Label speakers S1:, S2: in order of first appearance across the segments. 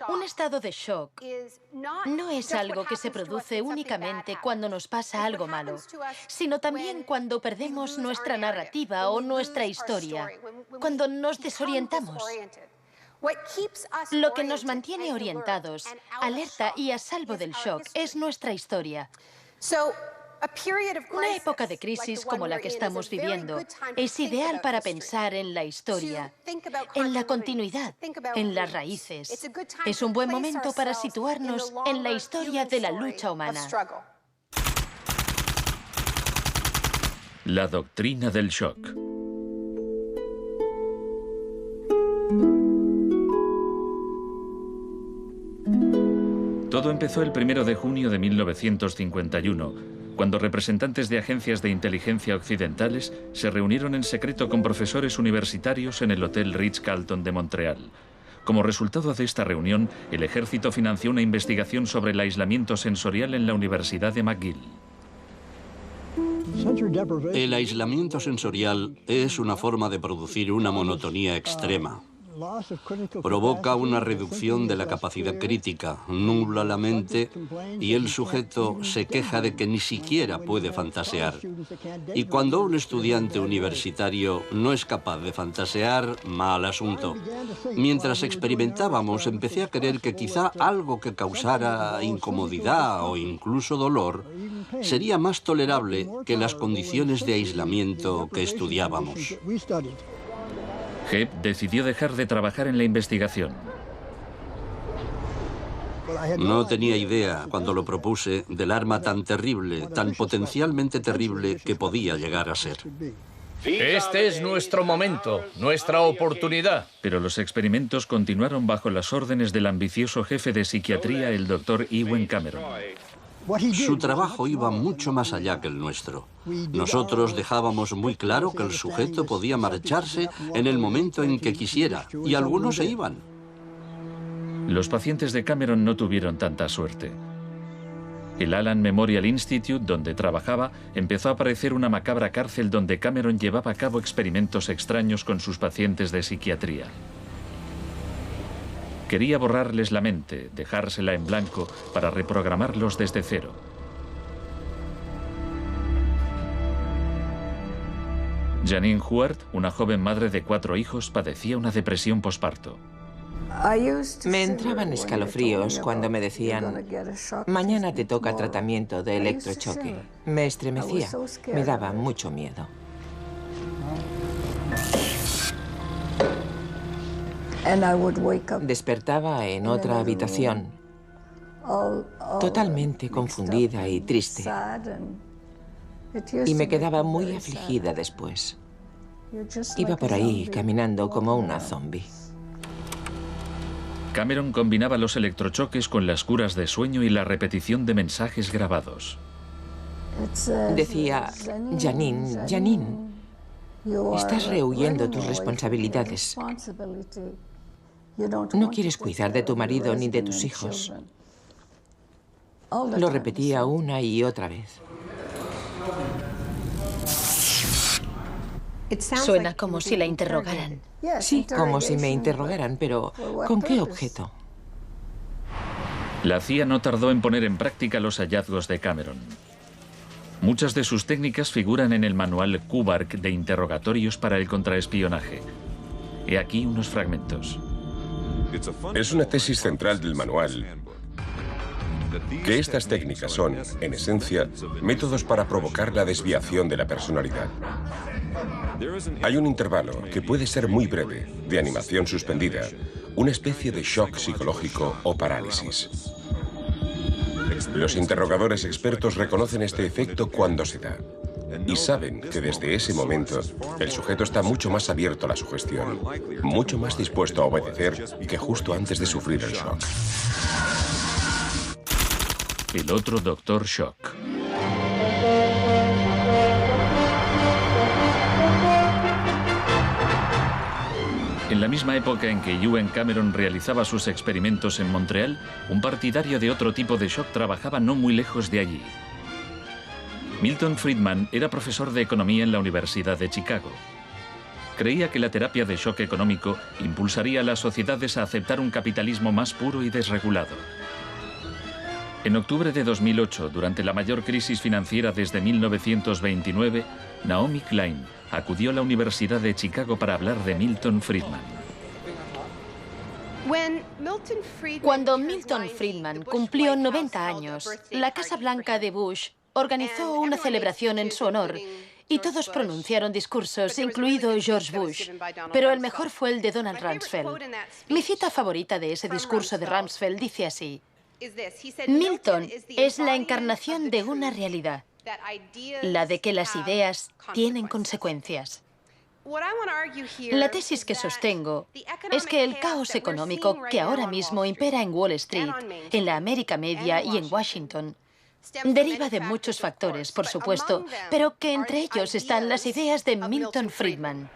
S1: Un estado de shock no es algo que se produce únicamente cuando nos pasa algo malo, sino también cuando perdemos nuestra narrativa o nuestra historia, cuando nos desorientamos. Lo que nos mantiene orientados, alerta y a salvo del shock es nuestra historia. Una época de crisis como la que estamos viviendo es ideal para pensar en la historia, en la continuidad, en las raíces. Es un buen momento para situarnos en la historia de la lucha humana.
S2: La doctrina del shock. Todo empezó el 1 de junio de 1951, cuando representantes de agencias de inteligencia occidentales se reunieron en secreto con profesores universitarios en el Hotel Ritz-Carlton de Montreal. Como resultado de esta reunión, el ejército financió una investigación sobre el aislamiento sensorial en la Universidad de McGill.
S3: El aislamiento sensorial es una forma de producir una monotonía extrema. Provoca una reducción de la capacidad crítica, nubla la mente y el sujeto se queja de que ni siquiera puede fantasear. Y cuando un estudiante universitario no es capaz de fantasear, mal asunto. Mientras experimentábamos, empecé a creer que quizá algo que causara incomodidad o incluso dolor sería más tolerable que las condiciones de aislamiento que estudiábamos.
S2: Hebb decidió dejar de trabajar en la investigación.
S3: No tenía idea, cuando lo propuse, del arma tan terrible, tan potencialmente terrible que podía llegar a ser.
S4: Este es nuestro momento, nuestra oportunidad.
S2: Pero los experimentos continuaron bajo las órdenes del ambicioso jefe de psiquiatría, el Dr. Ewen Cameron.
S3: Su trabajo iba mucho más allá que el nuestro. Nosotros dejábamos muy claro que el sujeto podía marcharse en el momento en que quisiera, y algunos se iban.
S2: Los pacientes de Cameron no tuvieron tanta suerte. El Allen Memorial Institute, donde trabajaba, empezó a parecer una macabra cárcel donde Cameron llevaba a cabo experimentos extraños con sus pacientes de psiquiatría. Quería borrarles la mente, dejársela en blanco para reprogramarlos desde cero. Janine Huart, una joven madre de 4 hijos, padecía una depresión posparto.
S5: Me entraban escalofríos cuando me decían, mañana te toca tratamiento de electrochoque. Me estremecía, me daba mucho miedo. Despertaba en otra habitación, totalmente confundida y triste. Y me quedaba muy afligida después. Iba por ahí caminando como una zombie.
S2: Cameron combinaba los electrochoques con las curas de sueño y la repetición de mensajes grabados.
S5: Decía, Janine, Janine, estás rehuyendo tus responsabilidades. No quieres cuidar de tu marido ni de tus hijos. Lo repetía una y otra vez.
S1: Suena como si la interrogaran.
S5: Sí, como si me interrogaran, pero ¿con qué objeto?
S2: La CIA no tardó en poner en práctica los hallazgos de Cameron. Muchas de sus técnicas figuran en el manual Kubark de interrogatorios para el contraespionaje. He aquí unos fragmentos.
S6: Es una tesis central del manual que estas técnicas son, en esencia, métodos para provocar la desviación de la personalidad. Hay un intervalo, que puede ser muy breve, de animación suspendida, una especie de shock psicológico o parálisis. Los interrogadores expertos reconocen este efecto cuando se da y saben que desde ese momento el sujeto está mucho más abierto a la sugestión, mucho más dispuesto a obedecer que justo antes de sufrir el shock.
S2: El otro Dr. Shock. En la misma época en que Ewen Cameron realizaba sus experimentos en Montreal, un partidario de otro tipo de shock trabajaba no muy lejos de allí. Milton Friedman era profesor de economía en la Universidad de Chicago. Creía que la terapia de shock económico impulsaría a las sociedades a aceptar un capitalismo más puro y desregulado. En octubre de 2008, durante la mayor crisis financiera desde 1929, Naomi Klein acudió a la Universidad de Chicago para hablar de Milton Friedman.
S1: Cuando Milton Friedman cumplió 90 años, la Casa Blanca de Bush organizó una celebración en su honor y todos pronunciaron discursos, incluido George Bush, pero el mejor fue el de Donald Rumsfeld. Mi cita favorita de ese discurso de Rumsfeld dice así: Milton es la encarnación de una realidad, la de que las ideas tienen consecuencias. La tesis que sostengo es que el caos económico que ahora mismo impera en Wall Street, en la América Media y en Washington, deriva de muchos factores, por supuesto, pero que entre ellos están las ideas de Milton Friedman.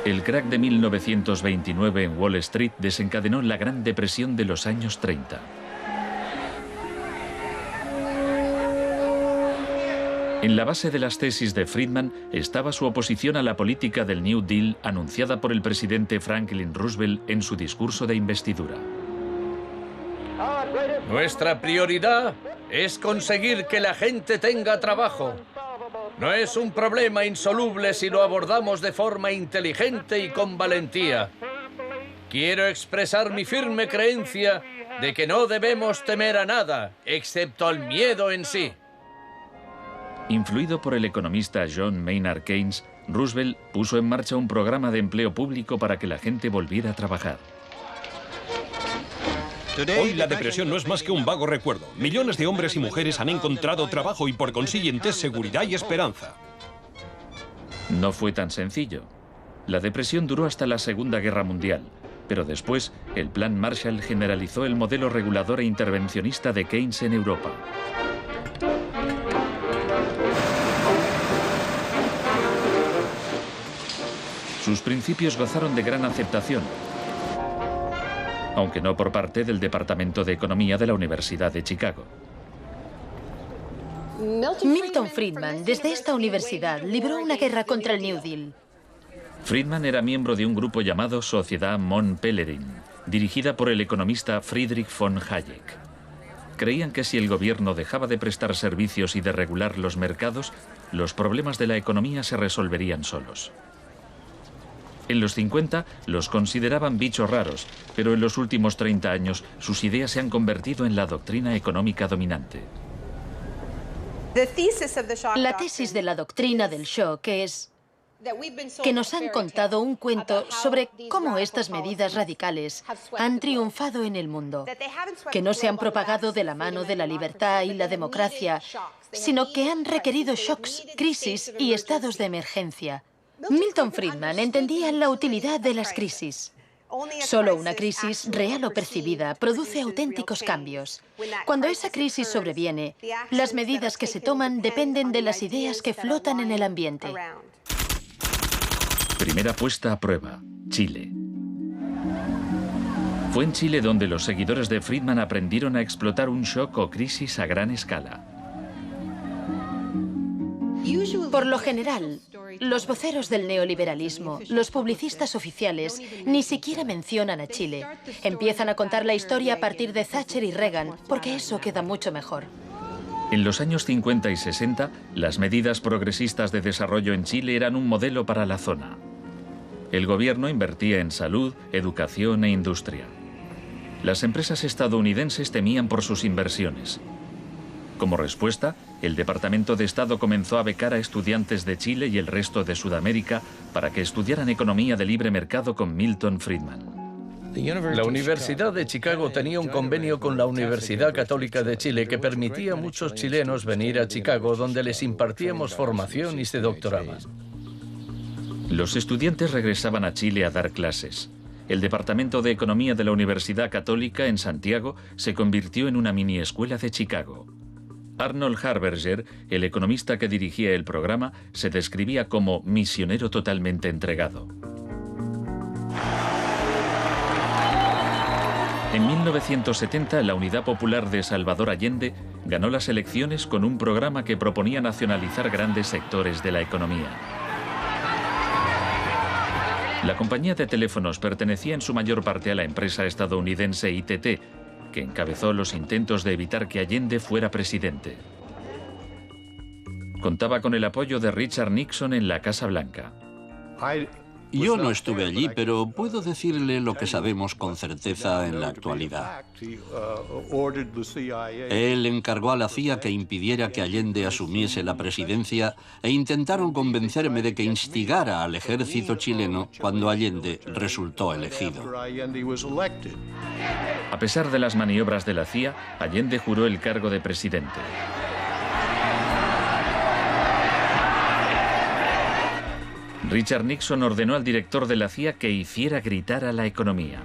S2: El crack de 1929 en Wall Street desencadenó la Gran Depresión de los años 30. En la base de las tesis de Friedman estaba su oposición a la política del New Deal anunciada por el presidente Franklin Roosevelt en su discurso de investidura.
S4: Nuestra prioridad es conseguir que la gente tenga trabajo. No es un problema insoluble si lo abordamos de forma inteligente y con valentía. Quiero expresar mi firme creencia de que no debemos temer a nada, excepto al miedo en sí.
S2: Influido por el economista John Maynard Keynes, Roosevelt puso en marcha un programa de empleo público para que la gente volviera a trabajar.
S7: Hoy la depresión no es más que un vago recuerdo. Millones de hombres y mujeres han encontrado trabajo y por consiguiente seguridad y esperanza.
S2: No fue tan sencillo. La depresión duró hasta la Segunda Guerra Mundial, pero después el Plan Marshall generalizó el modelo regulador e intervencionista de Keynes en Europa. Sus principios gozaron de gran aceptación, aunque no por parte del Departamento de Economía de la Universidad de Chicago.
S1: Milton Friedman, desde esta universidad, libró una guerra contra el New Deal.
S2: Friedman era miembro de un grupo llamado Sociedad Mont Pelerin, dirigida por el economista Friedrich von Hayek. Creían que si el gobierno dejaba de prestar servicios y de regular los mercados, los problemas de la economía se resolverían solos. En los 50 los consideraban bichos raros, pero en los últimos 30 años sus ideas se han convertido en la doctrina económica dominante.
S1: La tesis de la doctrina del shock es que nos han contado un cuento sobre cómo estas medidas radicales han triunfado en el mundo, que no se han propagado de la mano de la libertad y la democracia, sino que han requerido shocks, crisis y estados de emergencia. Milton Friedman entendía la utilidad de las crisis. Solo una crisis, real o percibida, produce auténticos cambios. Cuando esa crisis sobreviene, las medidas que se toman dependen de las ideas que flotan en el ambiente.
S2: Primera puesta a prueba: Chile. Fue en Chile donde los seguidores de Friedman aprendieron a explotar un shock o crisis a gran escala.
S1: Por lo general, los voceros del neoliberalismo, los publicistas oficiales, ni siquiera mencionan a Chile. Empiezan a contar la historia a partir de Thatcher y Reagan, porque eso queda mucho mejor.
S2: En los años 50 y 60, las medidas progresistas de desarrollo en Chile eran un modelo para la zona. El gobierno invertía en salud, educación e industria. Las empresas estadounidenses temían por sus inversiones. Como respuesta, el Departamento de Estado comenzó a becar a estudiantes de Chile y el resto de Sudamérica para que estudiaran economía de libre mercado con Milton Friedman.
S4: La Universidad de Chicago tenía un convenio con la Universidad Católica de Chile que permitía a muchos chilenos venir a Chicago, donde les impartíamos formación y se doctoraban.
S2: Los estudiantes regresaban a Chile a dar clases. El Departamento de Economía de la Universidad Católica en Santiago se convirtió en una mini escuela de Chicago. Arnold Harberger, el economista que dirigía el programa, se describía como misionero totalmente entregado. En 1970, la Unidad Popular de Salvador Allende ganó las elecciones con un programa que proponía nacionalizar grandes sectores de la economía. La compañía de teléfonos pertenecía en su mayor parte a la empresa estadounidense ITT, que encabezó los intentos de evitar que Allende fuera presidente. Contaba con el apoyo de Richard Nixon en la Casa Blanca.
S3: Yo no estuve allí, pero puedo decirle lo que sabemos con certeza en la actualidad. Él encargó a la CIA que impidiera que Allende asumiese la presidencia e intentaron convencerme de que instigara al ejército chileno cuando Allende resultó elegido.
S2: A pesar de las maniobras de la CIA, Allende juró el cargo de presidente. Richard Nixon ordenó al director de la CIA que hiciera gritar a la economía.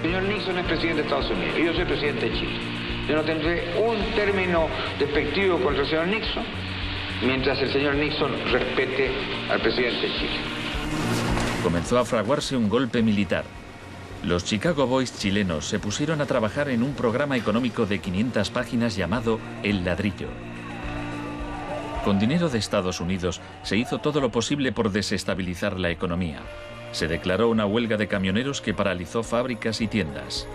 S8: El señor Nixon es presidente de Estados Unidos y yo soy presidente de Chile. Yo no tendré un término despectivo contra el señor Nixon mientras el señor Nixon respete al presidente de Chile.
S2: Comenzó a fraguarse un golpe militar. Los Chicago Boys chilenos se pusieron a trabajar en un programa económico de 500 páginas llamado El Ladrillo. Con dinero de Estados Unidos se hizo todo lo posible por desestabilizar la economía. Se declaró una huelga de camioneros que paralizó fábricas y tiendas.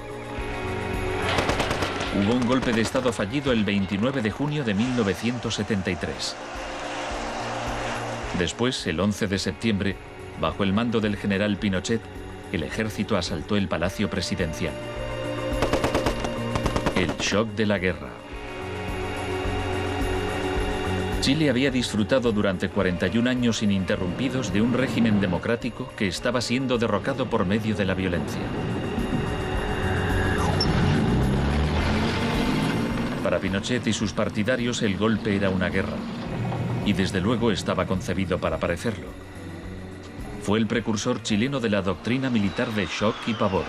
S2: Hubo un golpe de Estado fallido el 29 de junio de 1973. Después, el 11 de septiembre, bajo el mando del general Pinochet, el ejército asaltó el Palacio Presidencial. El shock de la guerra. Chile había disfrutado durante 41 años ininterrumpidos de un régimen democrático que estaba siendo derrocado por medio de la violencia. Para Pinochet y sus partidarios el golpe era una guerra, y desde luego estaba concebido para parecerlo. Fue el precursor chileno de la doctrina militar de shock y pavor.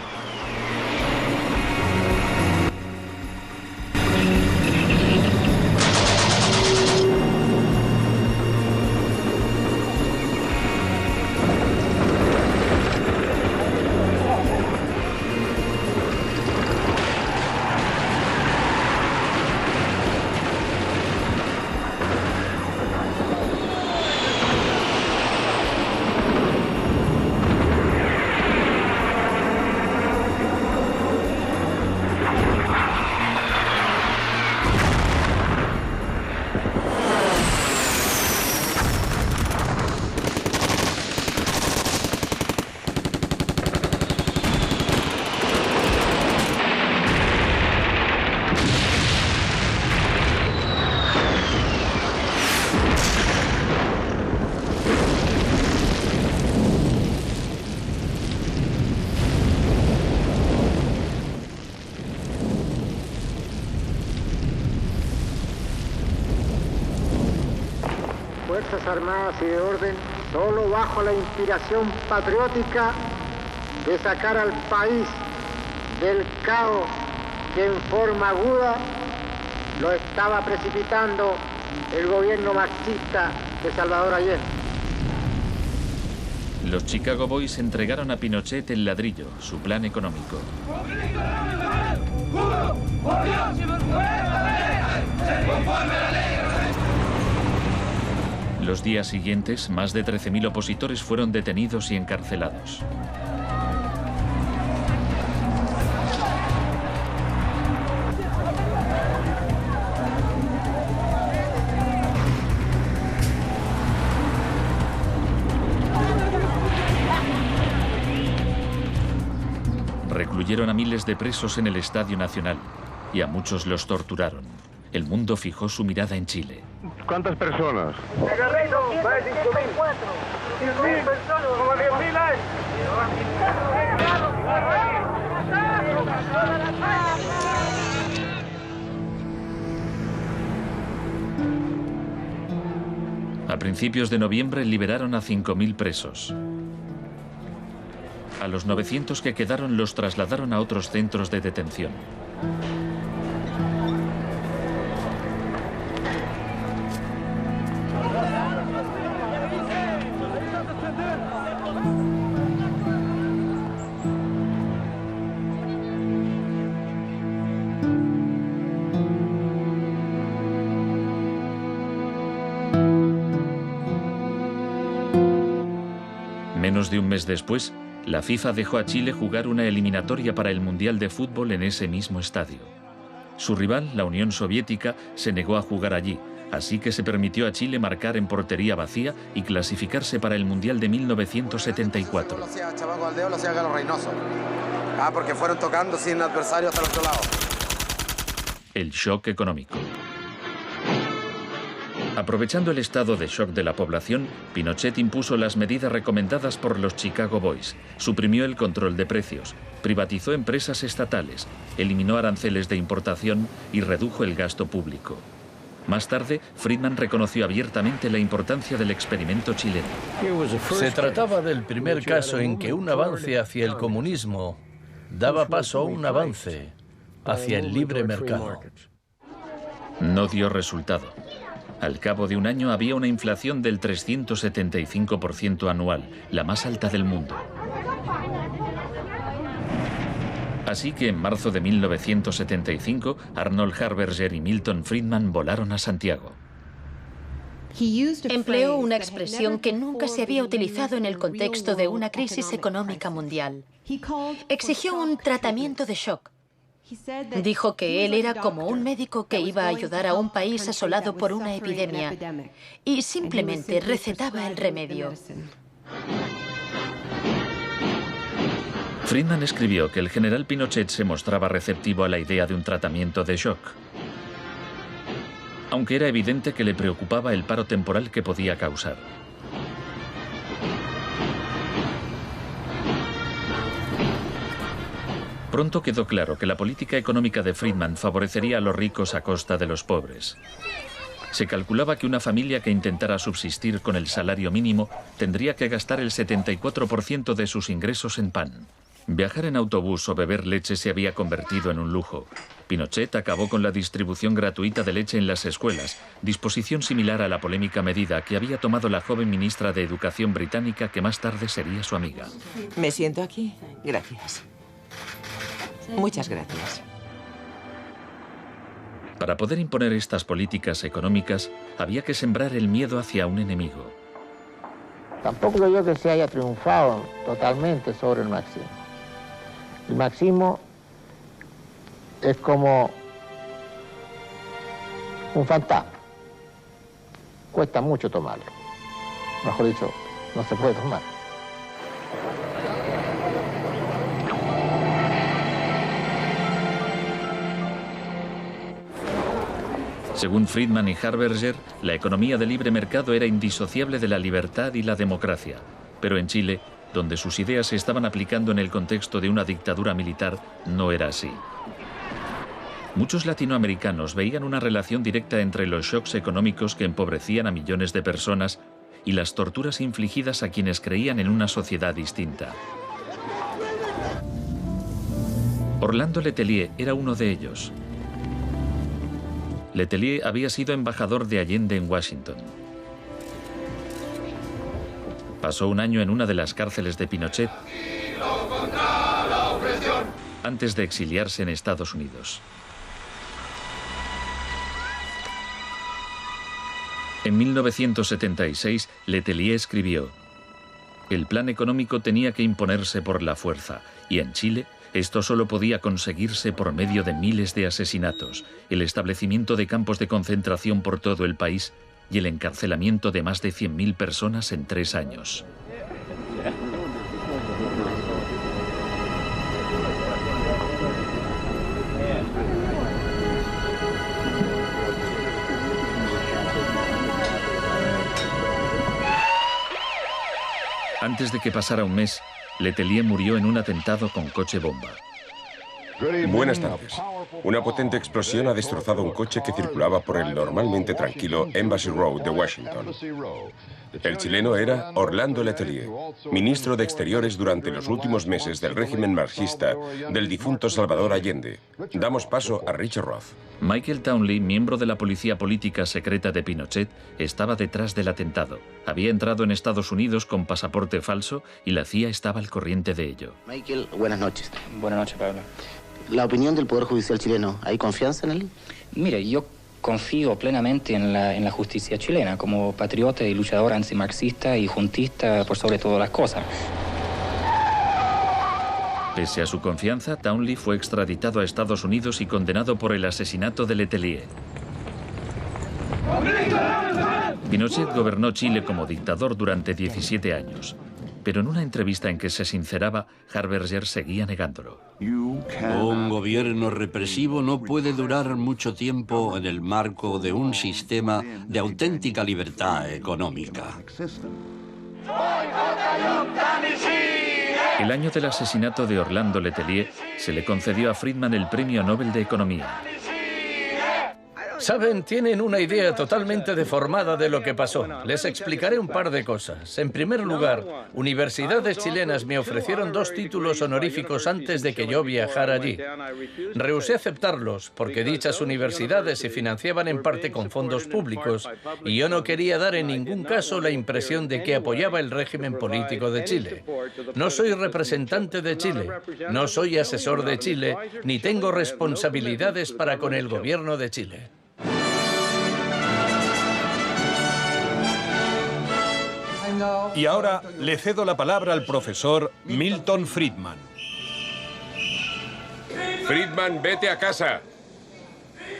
S9: Fuerzas Armadas y de Orden, solo bajo la inspiración patriótica de sacar al país del caos que en forma aguda lo estaba precipitando el gobierno marxista de Salvador Allende.
S2: Los Chicago Boys entregaron a Pinochet El Ladrillo, su plan económico. Los días siguientes, más de 13.000 opositores fueron detenidos y encarcelados. Recluyeron a miles de presos en el Estadio Nacional y a muchos los torturaron. El mundo fijó su mirada en Chile.
S10: ¿Cuántas personas?
S9: Como 10.000 hay.
S2: A principios de noviembre liberaron a 5.000 presos. A los 900 que quedaron los trasladaron a otros centros de detención. Menos de un mes después, la FIFA dejó a Chile jugar una eliminatoria para el Mundial de Fútbol en ese mismo estadio. Su rival, la Unión Soviética, se negó a jugar allí, así que se permitió a Chile marcar en portería vacía y clasificarse para el Mundial de 1974.
S10: Porque fueron tocando sin adversario hasta el otro lado.
S2: El shock económico. Aprovechando el estado de shock de la población, Pinochet impuso las medidas recomendadas por los Chicago Boys, suprimió el control de precios, privatizó empresas estatales, eliminó aranceles de importación y redujo el gasto público. Más tarde, Friedman reconoció abiertamente la importancia del experimento chileno.
S4: Se trataba del primer caso en que un avance hacia el comunismo daba paso a un avance hacia el libre mercado.
S2: No dio resultado. Al cabo de un año había una inflación del 375% anual, la más alta del mundo. Así que en marzo de 1975, Arnold Harberger y Milton Friedman volaron a Santiago.
S1: Empleó una expresión que nunca se había utilizado en el contexto de una crisis económica mundial. Exigió un tratamiento de shock. Dijo que él era como un médico que iba a ayudar a un país asolado por una epidemia y simplemente recetaba el remedio.
S2: Friedman escribió que el general Pinochet se mostraba receptivo a la idea de un tratamiento de shock, aunque era evidente que le preocupaba el paro temporal que podía causar. Pronto quedó claro que la política económica de Friedman favorecería a los ricos a costa de los pobres. Se calculaba que una familia que intentara subsistir con el salario mínimo tendría que gastar el 74% de sus ingresos en pan. Viajar en autobús o beber leche se había convertido en un lujo. Pinochet acabó con la distribución gratuita de leche en las escuelas, disposición similar a la polémica medida que había tomado la joven ministra de Educación británica que más tarde sería su amiga.
S5: ¿Me siento aquí? Gracias. Muchas gracias.
S2: Para poder imponer estas políticas económicas, había que sembrar el miedo hacia un enemigo.
S9: Tampoco creo yo que se haya triunfado totalmente sobre el marxismo. El marxismo es como un fantasma. Cuesta mucho tomarlo. Mejor dicho, no se puede tomar.
S2: Según Friedman y Harberger, la economía de libre mercado era indisociable de la libertad y la democracia. Pero en Chile, donde sus ideas se estaban aplicando en el contexto de una dictadura militar, no era así. Muchos latinoamericanos veían una relación directa entre los shocks económicos que empobrecían a millones de personas y las torturas infligidas a quienes creían en una sociedad distinta. Orlando Letelier era uno de ellos. Letelier había sido embajador de Allende en Washington. Pasó un año en una de las cárceles de Pinochet antes de exiliarse en Estados Unidos. En 1976, Letelier escribió: el plan económico tenía que imponerse por la fuerza, y en Chile esto solo podía conseguirse por medio de miles de asesinatos, el establecimiento de campos de concentración por todo el país y el encarcelamiento de más de 100.000 personas en 3 años. Antes de que pasara un mes, Letelier murió en un atentado con coche bomba.
S6: Buenas tardes. Una potente explosión ha destrozado un coche que circulaba por el normalmente tranquilo Embassy Road de Washington. El chileno era Orlando Letelier, ministro de Exteriores durante los últimos meses del régimen marxista del difunto Salvador Allende. Damos paso a Richard Roth.
S2: Michael Townley, miembro de la policía política secreta de Pinochet, estaba detrás del atentado. Había entrado en Estados Unidos con pasaporte falso y la CIA estaba al corriente de ello.
S11: Michael, buenas noches.
S12: Buenas noches, Pablo.
S11: La opinión del Poder Judicial chileno, ¿hay confianza en él?
S12: Mire, yo
S11: confío plenamente en la justicia chilena, como patriota y luchador antimarxista y juntista por sobre todas las cosas.
S2: Pese a su confianza, Townley fue extraditado a Estados Unidos y condenado por el asesinato de Letelier. Pinochet gobernó Chile como dictador durante 17 años, pero en una entrevista en que se sinceraba, Harberger seguía negándolo.
S3: Un gobierno represivo no puede durar mucho tiempo en el marco de un sistema de auténtica libertad económica.
S2: El año del asesinato de Orlando Letelier se le concedió a Friedman el Premio Nobel de Economía.
S4: Saben, tienen una idea totalmente deformada de lo que pasó. Les explicaré un par de cosas. En primer lugar, universidades chilenas me ofrecieron 2 títulos honoríficos antes de que yo viajara allí. Rehusé aceptarlos porque dichas universidades se financiaban en parte con fondos públicos y yo no quería dar en ningún caso la impresión de que apoyaba el régimen político de Chile. No soy representante de Chile, no soy asesor de Chile, ni tengo responsabilidades para con el gobierno de Chile.
S7: Y ahora le cedo la palabra al profesor Milton Friedman.
S6: Friedman, vete a casa.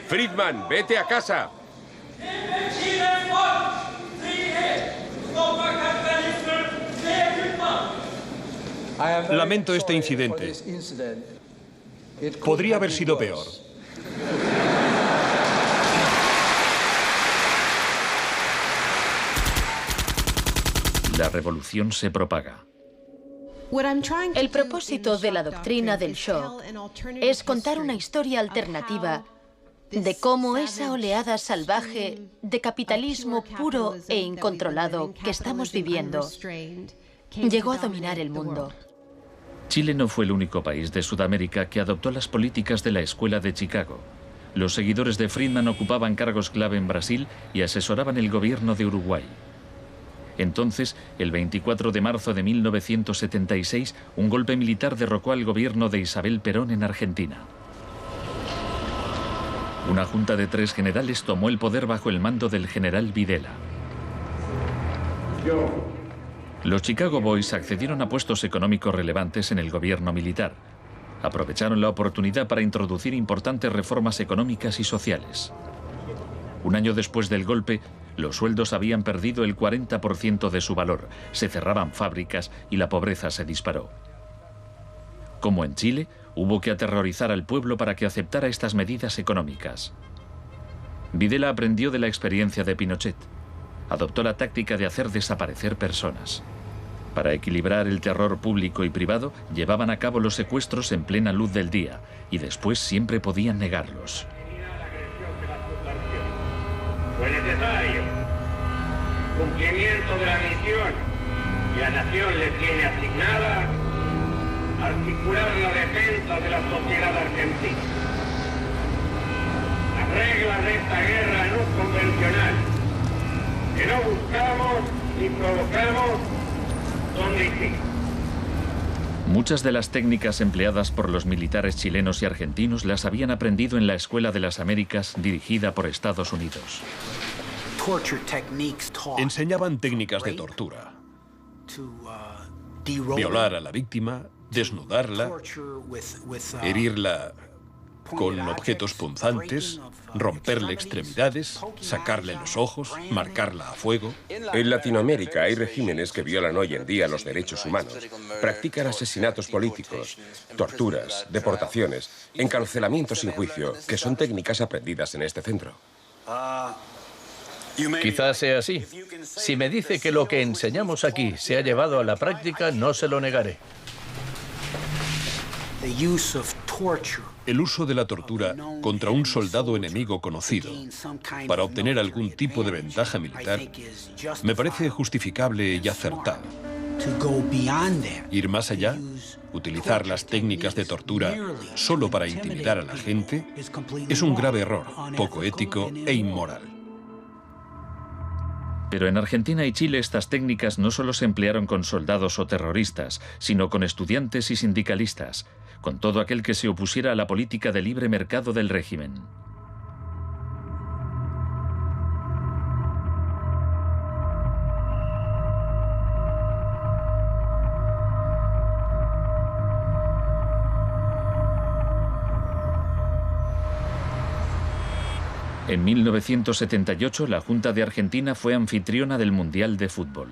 S6: Friedman, vete a casa.
S7: Lamento este incidente. Podría haber sido peor.
S2: La revolución se propaga.
S1: El propósito de la doctrina del shock es contar una historia alternativa de cómo esa oleada salvaje de capitalismo puro e incontrolado que estamos viviendo llegó a dominar el mundo.
S2: Chile no fue el único país de Sudamérica que adoptó las políticas de la Escuela de Chicago. Los seguidores de Friedman ocupaban cargos clave en Brasil y asesoraban el gobierno de Uruguay. Entonces, el 24 de marzo de 1976, un golpe militar derrocó al gobierno de Isabel Perón en Argentina. Una junta de 3 generales tomó el poder bajo el mando del general Videla. Los Chicago Boys accedieron a puestos económicos relevantes en el gobierno militar. Aprovecharon la oportunidad para introducir importantes reformas económicas y sociales. Un año después del golpe, los sueldos habían perdido el 40% de su valor, se cerraban fábricas y la pobreza se disparó. Como en Chile, hubo que aterrorizar al pueblo para que aceptara estas medidas económicas. Videla aprendió de la experiencia de Pinochet. Adoptó la táctica de hacer desaparecer personas. Para equilibrar el terror público y privado, llevaban a cabo los secuestros en plena luz del día y después siempre podían negarlos.
S12: Fue necesario cumplimiento de la misión que la nación le tiene asignada, articular la defensa de la sociedad argentina. Las reglas de esta guerra no convencional, que no buscamos ni provocamos, son distintas.
S2: Muchas de las técnicas empleadas por los militares chilenos y argentinos las habían aprendido en la Escuela de las Américas, dirigida por Estados Unidos.
S7: Enseñaban técnicas de tortura. Violar a la víctima, desnudarla, herirla con objetos punzantes, romperle extremidades, sacarle los ojos, marcarla a fuego.
S6: En Latinoamérica hay regímenes que violan hoy en día los derechos humanos. Practican asesinatos políticos, torturas, deportaciones, encarcelamientos sin juicio, que son técnicas aprendidas en este centro.
S4: Quizás sea así. Si me dice que lo que enseñamos aquí se ha llevado a la práctica, no se lo negaré.
S7: El uso de la tortura contra un soldado enemigo conocido para obtener algún tipo de ventaja militar me parece justificable y acertado. Ir más allá, utilizar las técnicas de tortura solo para intimidar a la gente, es un grave error, poco ético e inmoral.
S2: Pero en Argentina y Chile estas técnicas no solo se emplearon con soldados o terroristas, sino con estudiantes y sindicalistas, con todo aquel que se opusiera a la política de libre mercado del régimen. En 1978, la Junta de Argentina fue anfitriona del Mundial de Fútbol.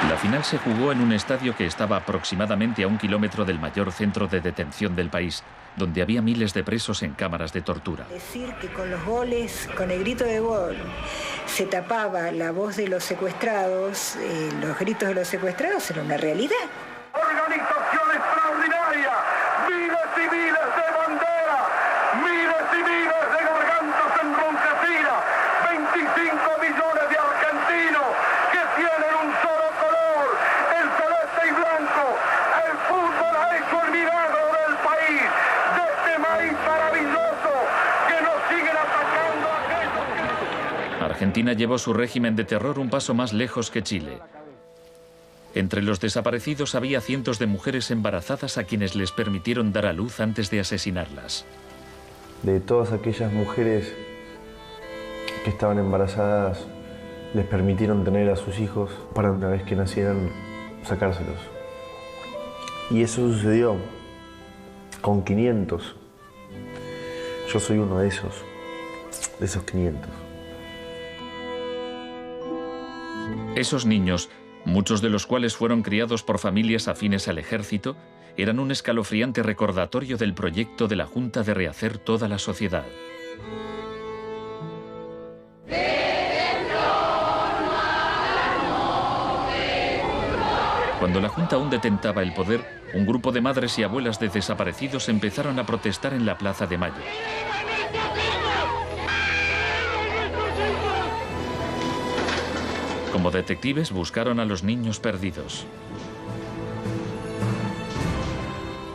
S2: La final se jugó en un estadio que estaba aproximadamente a 1 kilómetro del mayor centro de detención del país, donde había miles de presos en cámaras de tortura.
S13: Decir que con los goles, con el grito de gol, se tapaba la voz de los secuestrados, los gritos de los secuestrados, era una realidad.
S12: Organización extraordinaria, miles y miles de banderas, miles y miles de gargantas enronquecidas, 25 millones de argentinos que tienen un solo color, el celeste y blanco. El fútbol ha hecho el milagro del país, de este maíz maravilloso que nos siguen atacando a aquellos que...
S2: Argentina llevó su régimen de terror un paso más lejos que Chile. Entre los desaparecidos había cientos de mujeres embarazadas a quienes les permitieron dar a luz antes de asesinarlas.
S14: De todas aquellas mujeres que estaban embarazadas, les permitieron tener a sus hijos para una vez que nacieran, sacárselos. Y eso sucedió con 500. Yo soy uno de esos 500.
S2: Esos niños, muchos de los cuales fueron criados por familias afines al ejército, eran un escalofriante recordatorio del proyecto de la Junta de rehacer toda la sociedad. Cuando la Junta aún detentaba el poder, un grupo de madres y abuelas de desaparecidos empezaron a protestar en la Plaza de Mayo. Como detectives buscaron a los niños perdidos.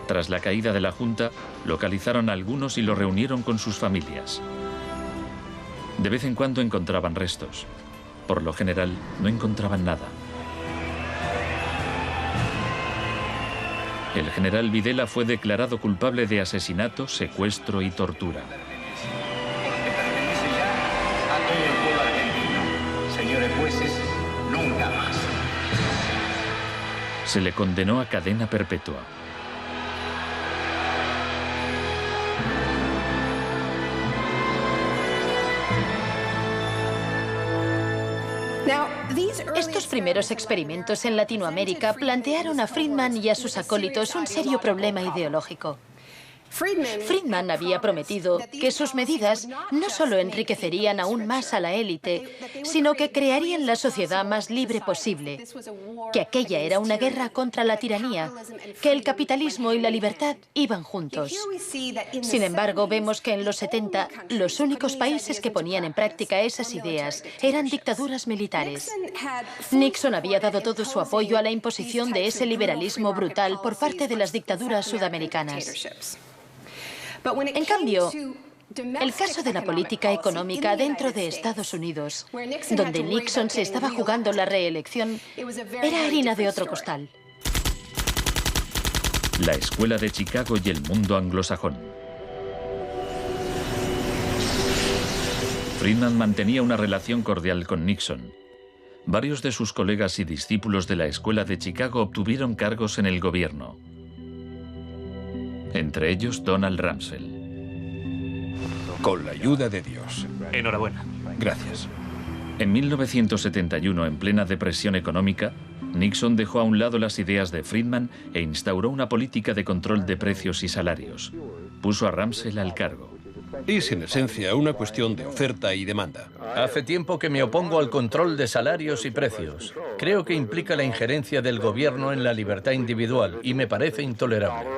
S2: Tras la caída de la Junta, localizaron a algunos y los reunieron con sus familias. De vez en cuando encontraban restos. Por lo general, no encontraban nada. El general Videla fue declarado culpable de asesinato, secuestro y tortura.
S15: Señores jueces, nunca más.
S2: Se le condenó a cadena perpetua.
S1: Estos primeros experimentos en Latinoamérica plantearon a Friedman y a sus acólitos un serio problema ideológico. Friedman había prometido que sus medidas no solo enriquecerían aún más a la élite, sino que crearían la sociedad más libre posible, que aquella era una guerra contra la tiranía, que el capitalismo y la libertad iban juntos. Sin embargo, vemos que en los 70 los únicos países que ponían en práctica esas ideas eran dictaduras militares. Nixon había dado todo su apoyo a la imposición de ese liberalismo brutal por parte de las dictaduras sudamericanas. En cambio, el caso de la política económica dentro de Estados Unidos, donde Nixon se estaba jugando la reelección, era harina de otro costal.
S2: La Escuela de Chicago y el mundo anglosajón. Friedman mantenía una relación cordial con Nixon. Varios de sus colegas y discípulos de la Escuela de Chicago obtuvieron cargos en el gobierno. Entre ellos Donald Rumsfeld.
S7: Con la ayuda de Dios.
S16: Enhorabuena.
S7: Gracias.
S2: En 1971, en plena depresión económica, Nixon dejó a un lado las ideas de Friedman e instauró una política de control de precios y salarios. Puso a Rumsfeld al cargo.
S7: Es en esencia una cuestión de oferta y demanda.
S4: Hace tiempo que me opongo al control de salarios y precios. Creo que implica la injerencia del gobierno en la libertad individual y me parece intolerable.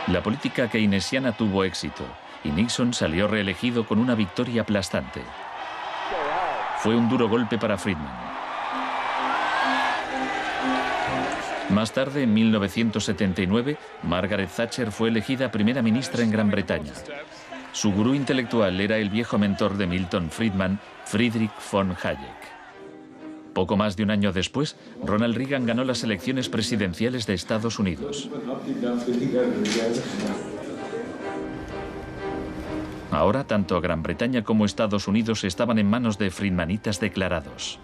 S2: La política keynesiana tuvo éxito y Nixon salió reelegido con una victoria aplastante. Fue un duro golpe para Friedman. Más tarde, en 1979, Margaret Thatcher fue elegida primera ministra en Gran Bretaña. Su gurú intelectual era el viejo mentor de Milton Friedman, Friedrich von Hayek. Poco más de un año después, Ronald Reagan ganó las elecciones presidenciales de Estados Unidos. Ahora, tanto Gran Bretaña como Estados Unidos estaban en manos de friedmanitas declarados.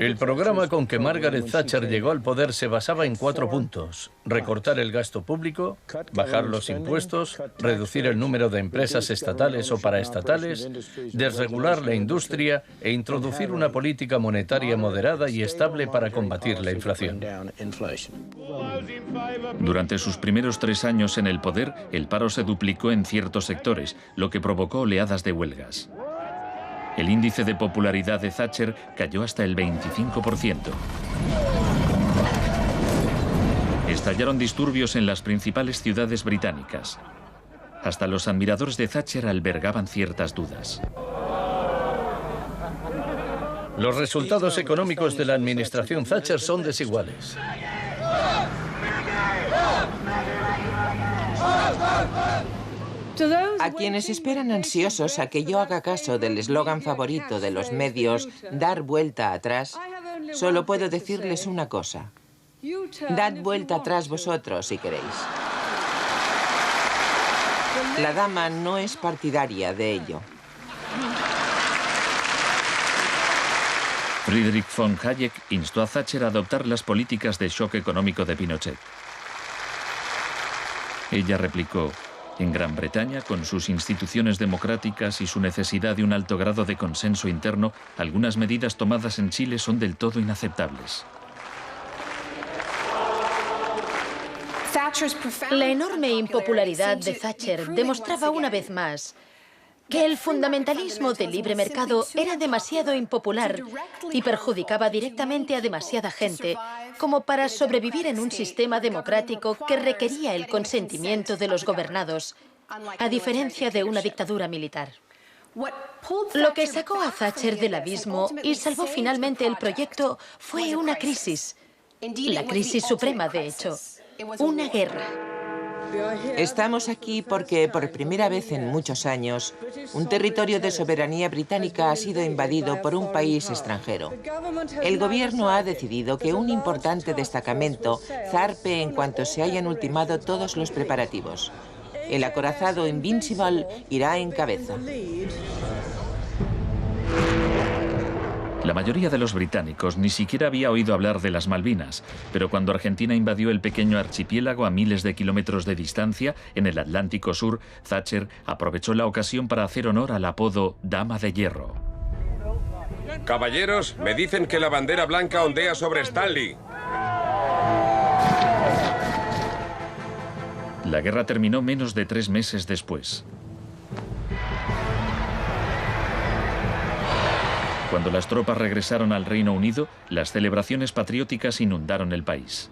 S4: El programa con que Margaret Thatcher llegó al poder se basaba en 4 puntos: recortar el gasto público, bajar los impuestos, reducir el número de empresas estatales o paraestatales, desregular la industria e introducir una política monetaria moderada y estable para combatir la inflación.
S2: Durante sus primeros 3 años en el poder, el paro se duplicó en ciertos sectores, lo que provocó oleadas de huelgas. El índice de popularidad de Thatcher cayó hasta el 25%. Estallaron disturbios en las principales ciudades británicas. Hasta los admiradores de Thatcher albergaban ciertas dudas.
S4: Los resultados económicos de la administración Thatcher son desiguales.
S5: A quienes esperan ansiosos a que yo haga caso del eslogan favorito de los medios, dar vuelta atrás, solo puedo decirles una cosa: dad vuelta atrás vosotros si queréis. La dama no es partidaria de ello.
S2: Friedrich von Hayek instó a Thatcher a adoptar las políticas de shock económico de Pinochet. Ella replicó: en Gran Bretaña, con sus instituciones democráticas y su necesidad de un alto grado de consenso interno, algunas medidas tomadas en Chile son del todo inaceptables.
S1: La enorme impopularidad de Thatcher demostraba una vez más que el fundamentalismo del libre mercado era demasiado impopular y perjudicaba directamente a demasiada gente como para sobrevivir en un sistema democrático que requería el consentimiento de los gobernados, a diferencia de una dictadura militar. Lo que sacó a Thatcher del abismo y salvó finalmente el proyecto fue una crisis, la crisis suprema, de hecho, una guerra.
S5: Estamos aquí porque, por primera vez en muchos años, un territorio de soberanía británica ha sido invadido por un país extranjero. El gobierno ha decidido que un importante destacamento zarpe en cuanto se hayan ultimado todos los preparativos. El acorazado Invincible irá en cabeza.
S2: La mayoría de los británicos ni siquiera había oído hablar de las Malvinas, pero cuando Argentina invadió el pequeño archipiélago a miles de kilómetros de distancia, en el Atlántico Sur, Thatcher aprovechó la ocasión para hacer honor al apodo Dama de Hierro.
S6: Caballeros, me dicen que la bandera blanca ondea sobre Stanley.
S2: La guerra terminó menos de 3 meses después. Cuando las tropas regresaron al Reino Unido, las celebraciones patrióticas inundaron el país.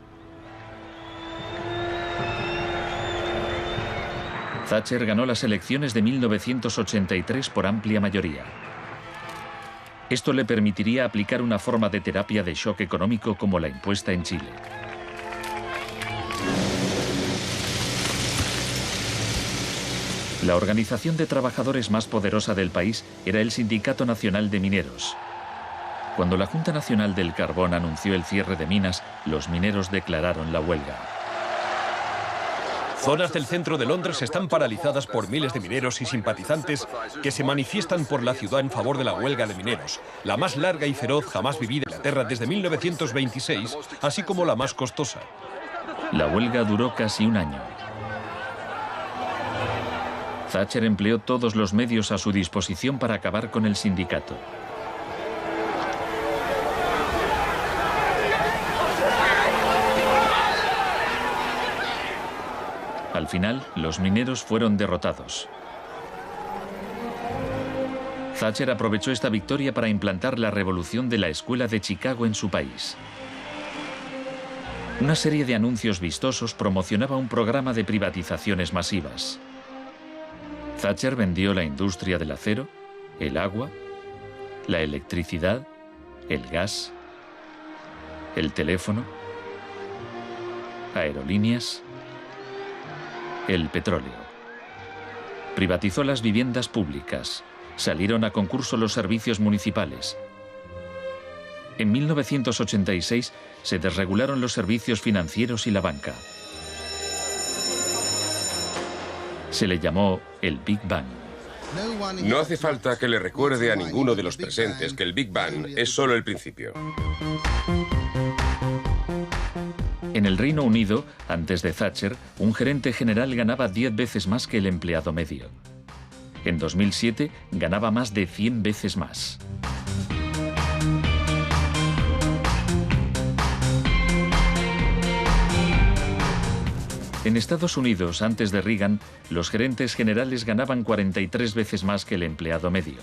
S2: Thatcher ganó las elecciones de 1983 por amplia mayoría. Esto le permitiría aplicar una forma de terapia de shock económico como la impuesta en Chile. La organización de trabajadores más poderosa del país era el Sindicato Nacional de Mineros. Cuando la Junta Nacional del Carbón anunció el cierre de minas, los mineros declararon la huelga.
S7: Zonas del centro de Londres están paralizadas por miles de mineros y simpatizantes que se manifiestan por la ciudad en favor de la huelga de mineros, la más larga y feroz jamás vivida en Inglaterra desde 1926, así como la más costosa.
S2: La huelga duró casi un año. Thatcher empleó todos los medios a su disposición para acabar con el sindicato. Al final, los mineros fueron derrotados. Thatcher aprovechó esta victoria para implantar la revolución de la Escuela de Chicago en su país. Una serie de anuncios vistosos promocionaba un programa de privatizaciones masivas. Thatcher vendió la industria del acero, el agua, la electricidad, el gas, el teléfono, aerolíneas, el petróleo. Privatizó las viviendas públicas. Salieron a concurso los servicios municipales. En 1986 se desregularon los servicios financieros y la banca. Se le llamó el Big Bang.
S6: No hace falta que le recuerde a ninguno de los presentes que el Big Bang es solo el principio.
S2: En el Reino Unido, antes de Thatcher, un gerente general ganaba 10 veces más que el empleado medio. En 2007 ganaba más de 100 veces más. En Estados Unidos, antes de Reagan, los gerentes generales ganaban 43 veces más que el empleado medio.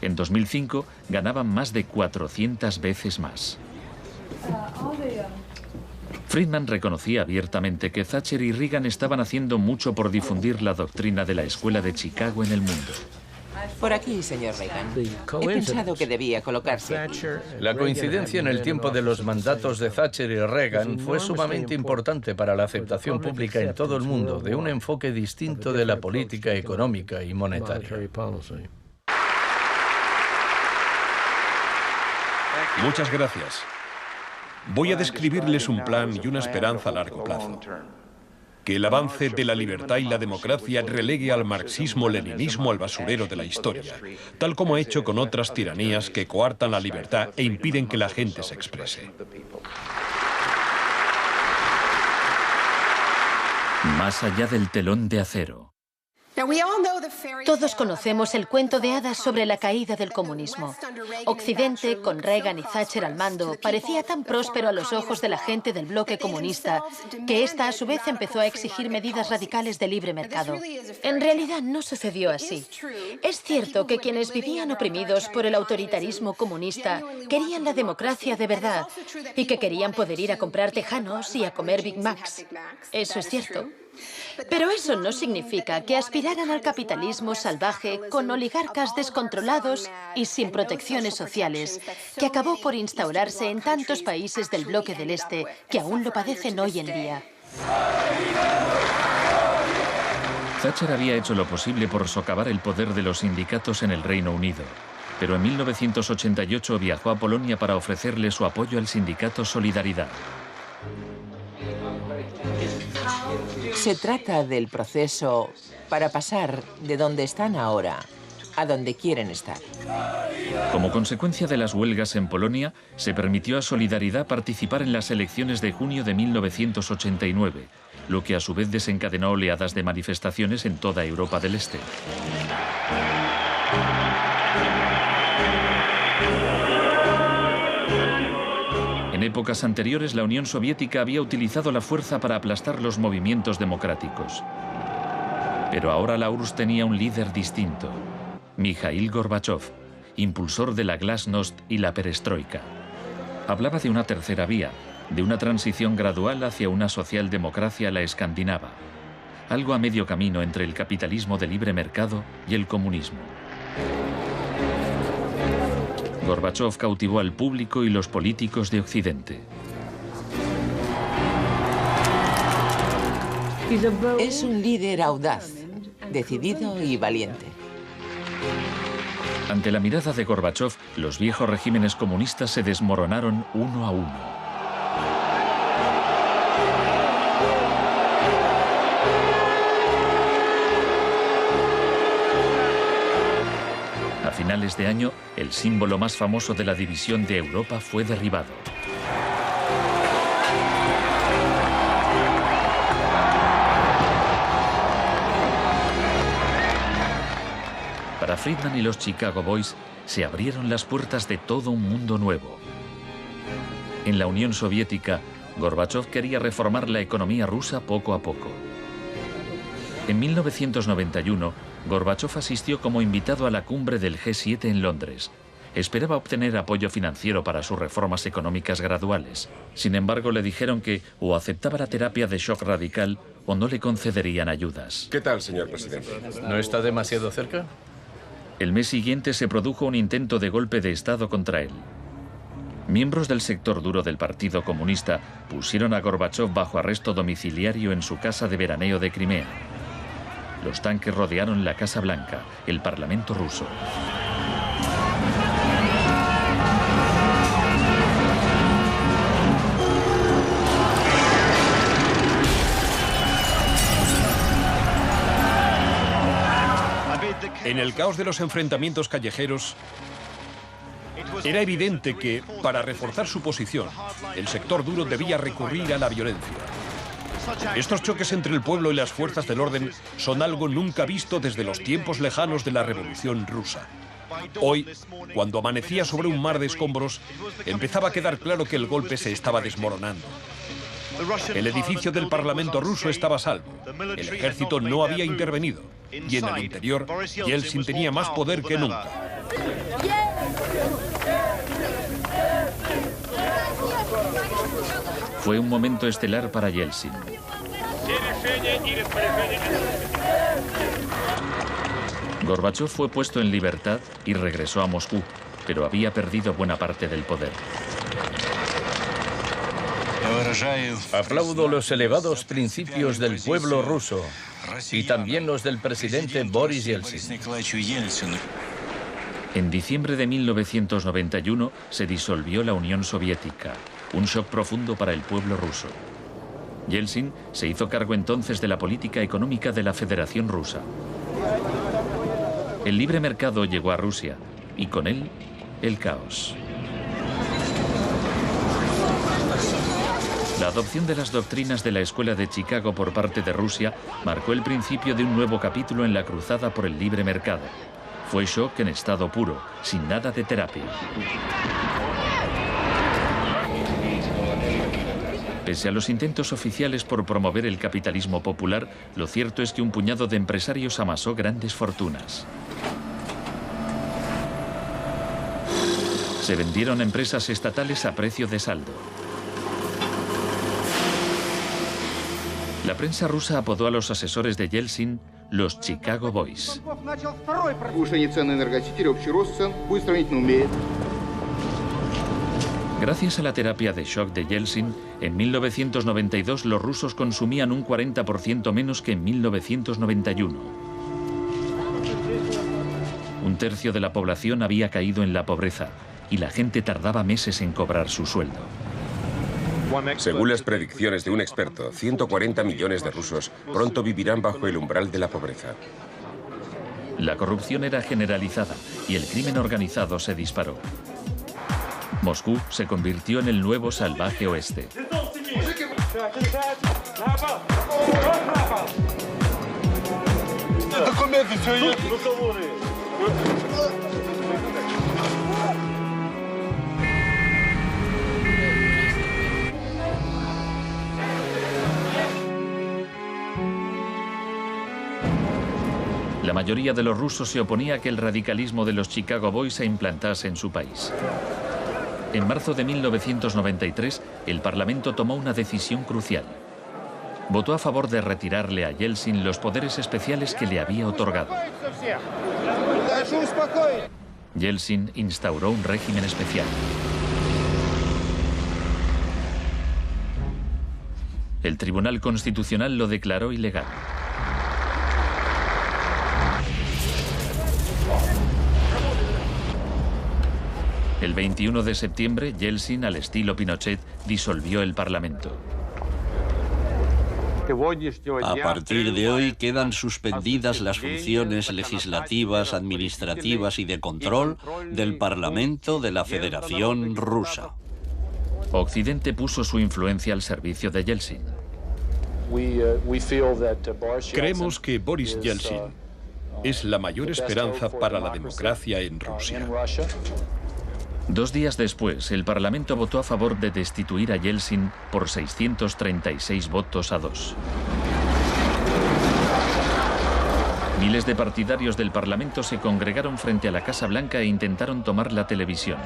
S2: En 2005 ganaban más de 400 veces más. Friedman reconocía abiertamente que Thatcher y Reagan estaban haciendo mucho por difundir la doctrina de la Escuela de Chicago en el mundo.
S5: Por aquí, señor Reagan. He pensado que debía colocarse aquí.
S4: La coincidencia en el tiempo de los mandatos de Thatcher y Reagan fue sumamente importante para la aceptación pública en todo el mundo de un enfoque distinto de la política económica y monetaria.
S7: Muchas gracias. Voy a describirles un plan y una esperanza a largo plazo. Que el avance de la libertad y la democracia relegue al marxismo-leninismo al basurero de la historia, tal como ha hecho con otras tiranías que coartan la libertad e impiden que la gente se exprese.
S2: Más allá del telón de acero.
S1: Todos conocemos el cuento de hadas sobre la caída del comunismo. Occidente, con Reagan y Thatcher al mando, parecía tan próspero a los ojos de la gente del bloque comunista que ésta a su vez empezó a exigir medidas radicales de libre mercado. En realidad no sucedió así. Es cierto que quienes vivían oprimidos por el autoritarismo comunista querían la democracia de verdad y que querían poder ir a comprar tejanos y a comer Big Macs. Eso es cierto. Pero eso no significa que aspiraran al capitalismo salvaje con oligarcas descontrolados y sin protecciones sociales, que acabó por instaurarse en tantos países del bloque del Este que aún lo padecen hoy en día.
S2: Thatcher había hecho lo posible por socavar el poder de los sindicatos en el Reino Unido, pero en 1988 viajó a Polonia para ofrecerle su apoyo al sindicato Solidaridad.
S5: Se trata del proceso para pasar de donde están ahora a donde quieren estar.
S2: Como consecuencia de las huelgas en Polonia, se permitió a Solidaridad participar en las elecciones de junio de 1989, lo que a su vez desencadenó oleadas de manifestaciones en toda Europa del Este. En épocas anteriores, la Unión Soviética había utilizado la fuerza para aplastar los movimientos democráticos. Pero ahora la URSS tenía un líder distinto, Mikhail Gorbachov, impulsor de la Glasnost y la Perestroika. Hablaba de una tercera vía, de una transición gradual hacia una socialdemocracia a la escandinava, algo a medio camino entre el capitalismo de libre mercado y el comunismo. Gorbachov cautivó al público y los políticos de Occidente.
S5: Es un líder audaz, decidido y valiente.
S2: Ante la mirada de Gorbachov, los viejos regímenes comunistas se desmoronaron uno a uno. A finales de año, el símbolo más famoso de la división de Europa fue derribado. Para Friedman y los Chicago Boys, se abrieron las puertas de todo un mundo nuevo. En la Unión Soviética, Gorbachov quería reformar la economía rusa poco a poco. En 1991, Gorbachov asistió como invitado a la cumbre del G7 en Londres. Esperaba obtener apoyo financiero para sus reformas económicas graduales. Sin embargo, le dijeron que o aceptaba la terapia de shock radical o no le concederían ayudas.
S6: ¿Qué tal, señor presidente?
S4: ¿No está demasiado cerca?
S2: El mes siguiente se produjo un intento de golpe de Estado contra él. Miembros del sector duro del Partido Comunista pusieron a Gorbachov bajo arresto domiciliario en su casa de veraneo de Crimea. Los tanques rodearon la Casa Blanca, el Parlamento ruso.
S7: En el caos de los enfrentamientos callejeros, era evidente que, para reforzar su posición, el sector duro debía recurrir a la violencia. Estos choques entre el pueblo y las fuerzas del orden son algo nunca visto desde los tiempos lejanos de la Revolución Rusa. Hoy, cuando amanecía sobre un mar de escombros, empezaba a quedar claro que el golpe se estaba desmoronando. El edificio del Parlamento ruso estaba a salvo. El ejército no había intervenido. Y en el interior, Yeltsin tenía más poder que nunca.
S2: Fue un momento estelar para Yeltsin. Gorbachov fue puesto en libertad y regresó a Moscú, pero había perdido buena parte del poder.
S4: Aplaudo los elevados principios del pueblo ruso y también los del presidente Boris Yeltsin.
S2: En diciembre de 1991 se disolvió la Unión Soviética, un shock profundo para el pueblo ruso. Yeltsin se hizo cargo entonces de la política económica de la Federación Rusa. El libre mercado llegó a Rusia y con él el caos. La adopción de las doctrinas de la Escuela de Chicago por parte de Rusia marcó el principio de un nuevo capítulo en la cruzada por el libre mercado. Fue shock en estado puro, sin nada de terapia. Pese a los intentos oficiales por promover el capitalismo popular, lo cierto es que un puñado de empresarios amasó grandes fortunas. Se vendieron empresas estatales a precio de saldo. La prensa rusa apodó a los asesores de Yeltsin los Chicago Boys. Gracias a la terapia de shock de Yeltsin, en 1992 los rusos consumían un 40% menos que en 1991. Un tercio de la población había caído en la pobreza y la gente tardaba meses en cobrar su sueldo.
S6: Según las predicciones de un experto, 140 millones de rusos pronto vivirán bajo el umbral de la pobreza.
S2: La corrupción era generalizada y el crimen organizado se disparó. Moscú se convirtió en el nuevo salvaje oeste. La mayoría de los rusos se oponía a que el radicalismo de los Chicago Boys se implantase en su país. En marzo de 1993, el Parlamento tomó una decisión crucial. Votó a favor de retirarle a Yeltsin los poderes especiales que le había otorgado. Yeltsin instauró un régimen especial. El Tribunal Constitucional lo declaró ilegal. El 21 de septiembre, Yeltsin, al estilo Pinochet, disolvió el Parlamento.
S3: A partir de hoy quedan suspendidas las funciones legislativas, administrativas y de control del Parlamento de la Federación Rusa.
S2: Occidente puso su influencia al servicio de Yeltsin.
S7: Creemos que Boris Yeltsin es la mayor esperanza para la democracia en Rusia.
S2: 2 días después, el Parlamento votó a favor de destituir a Yeltsin por 636 votos a 2. Miles de partidarios del Parlamento se congregaron frente a la Casa Blanca e intentaron tomar la televisión.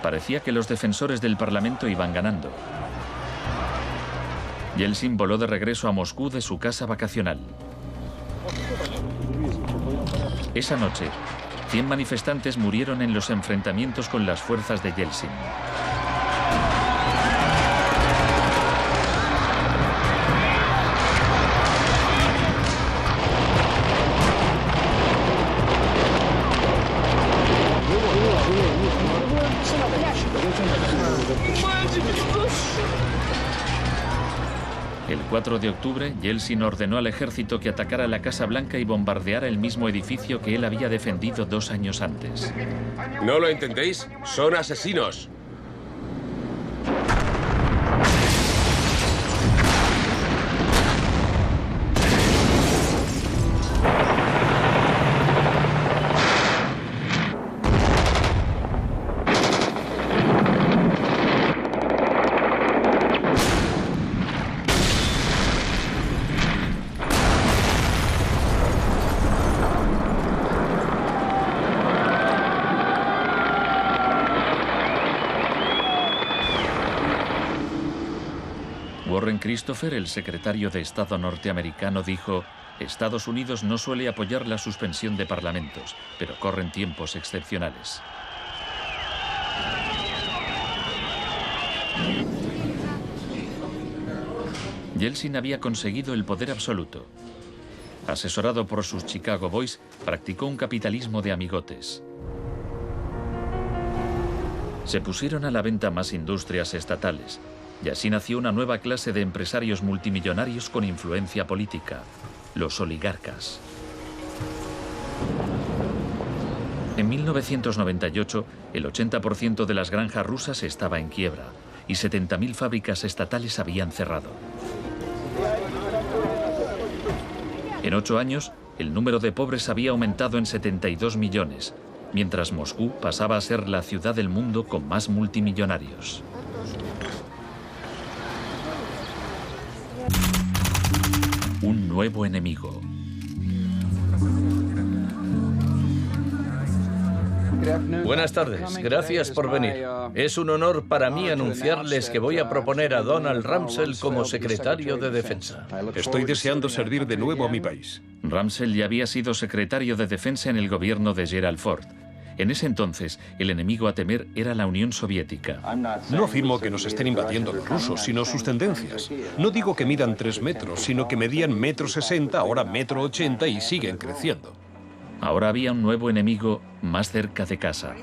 S2: Parecía que los defensores del Parlamento iban ganando. Yeltsin voló de regreso a Moscú de su casa vacacional. Esa noche, 100 manifestantes murieron en los enfrentamientos con las fuerzas de Yeltsin. El 4 de octubre, Yeltsin ordenó al ejército que atacara la Casa Blanca y bombardeara el mismo edificio que él había defendido 2 años antes.
S6: ¿No lo entendéis? ¡Son asesinos!
S2: Warren Christopher, el secretario de Estado norteamericano, dijo: Estados Unidos no suele apoyar la suspensión de parlamentos, pero corren tiempos excepcionales. Yeltsin había conseguido el poder absoluto. Asesorado por sus Chicago Boys, practicó un capitalismo de amigotes. Se pusieron a la venta más industrias estatales, y así nació una nueva clase de empresarios multimillonarios con influencia política, los oligarcas. En 1998, el 80% de las granjas rusas estaba en quiebra y 70.000 fábricas estatales habían cerrado. En 8 años, el número de pobres había aumentado en 72 millones, mientras Moscú pasaba a ser la ciudad del mundo con más multimillonarios. Un nuevo enemigo.
S4: Buenas tardes, gracias por venir. Es un honor para mí anunciarles que voy a proponer a Donald Rumsfeld como secretario de Defensa.
S7: Estoy deseando servir de nuevo a mi país.
S2: Rumsfeld ya había sido secretario de Defensa en el gobierno de Gerald Ford. En ese entonces, el enemigo a temer era la Unión Soviética.
S7: No afirmo que nos estén invadiendo los rusos, sino sus tendencias. No digo que midan 3 metros, sino que medían 1,60 m, ahora 1,80 m y siguen creciendo.
S2: Ahora había un nuevo enemigo más cerca de casa.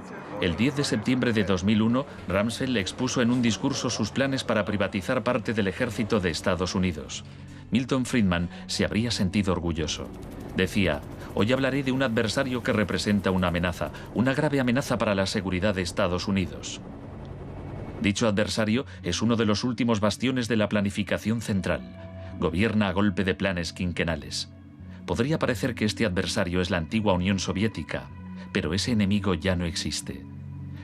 S2: El 10 de septiembre de 2001, Rumsfeld expuso en un discurso sus planes para privatizar parte del ejército de Estados Unidos. Milton Friedman se habría sentido orgulloso. Decía: hoy hablaré de un adversario que representa una amenaza, una grave amenaza para la seguridad de Estados Unidos. Dicho adversario es uno de los últimos bastiones de la planificación central. Gobierna a golpe de planes quinquenales. Podría parecer que este adversario es la antigua Unión Soviética, pero ese enemigo ya no existe.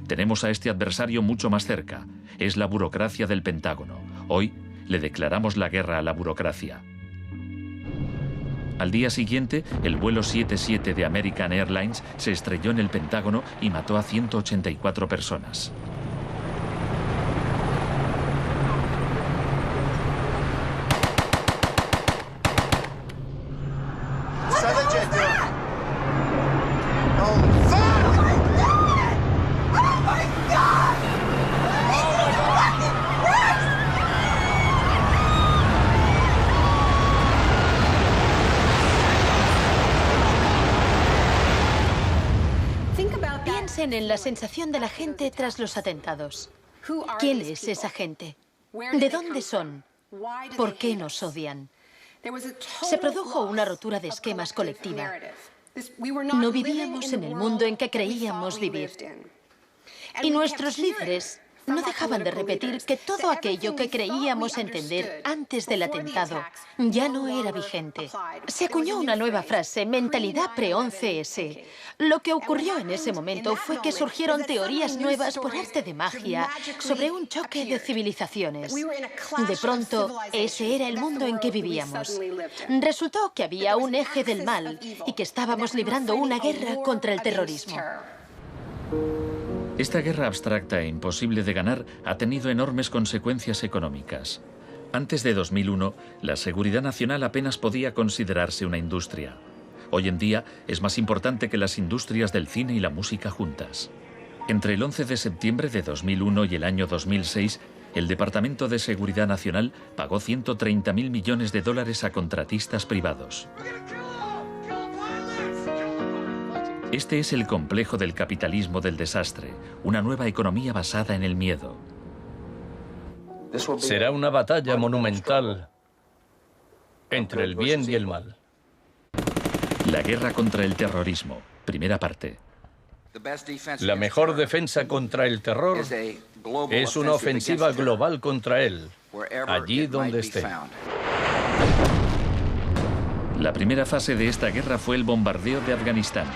S2: Tenemos a este adversario mucho más cerca. Es la burocracia del Pentágono. Hoy le declaramos la guerra a la burocracia. Al día siguiente, el vuelo 77 de American Airlines se estrelló en el Pentágono y mató a 184 personas.
S1: Piensen en la sensación de la gente tras los atentados. ¿Quién es esa gente? ¿De dónde son? ¿Por qué nos odian? Se produjo una rotura de esquemas colectiva. No vivíamos en el mundo en que creíamos vivir. Y nuestros líderes no dejaban de repetir que todo aquello que creíamos entender antes del atentado ya no era vigente. Se acuñó una nueva frase, mentalidad pre-11S. Lo que ocurrió en ese momento fue que surgieron teorías nuevas por arte de magia sobre un choque de civilizaciones. De pronto, ese era el mundo en que vivíamos. Resultó que había un eje del mal y que estábamos librando una guerra contra el terrorismo.
S2: Esta guerra abstracta e imposible de ganar ha tenido enormes consecuencias económicas. Antes de 2001, la seguridad nacional apenas podía considerarse una industria. Hoy en día es más importante que las industrias del cine y la música juntas. Entre el 11 de septiembre de 2001 y el año 2006, el Departamento de Seguridad Nacional pagó $130.000 millones a contratistas privados. Este es el complejo del capitalismo del desastre, una nueva economía basada en el miedo.
S4: Será una batalla monumental entre el bien y el mal.
S2: La guerra contra el terrorismo, primera parte.
S4: La mejor defensa contra el terror es una ofensiva global contra él, allí donde esté.
S2: La primera fase de esta guerra fue el bombardeo de Afganistán.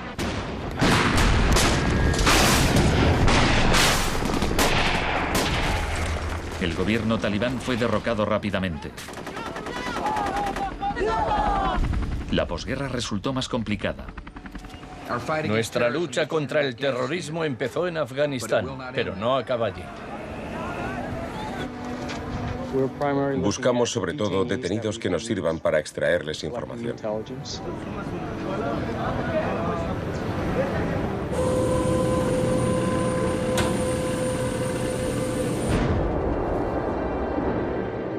S2: El gobierno talibán fue derrocado rápidamente. La posguerra resultó más complicada.
S4: Nuestra lucha contra el terrorismo empezó en Afganistán, pero no acaba allí.
S6: Buscamos sobre todo detenidos que nos sirvan para extraerles información.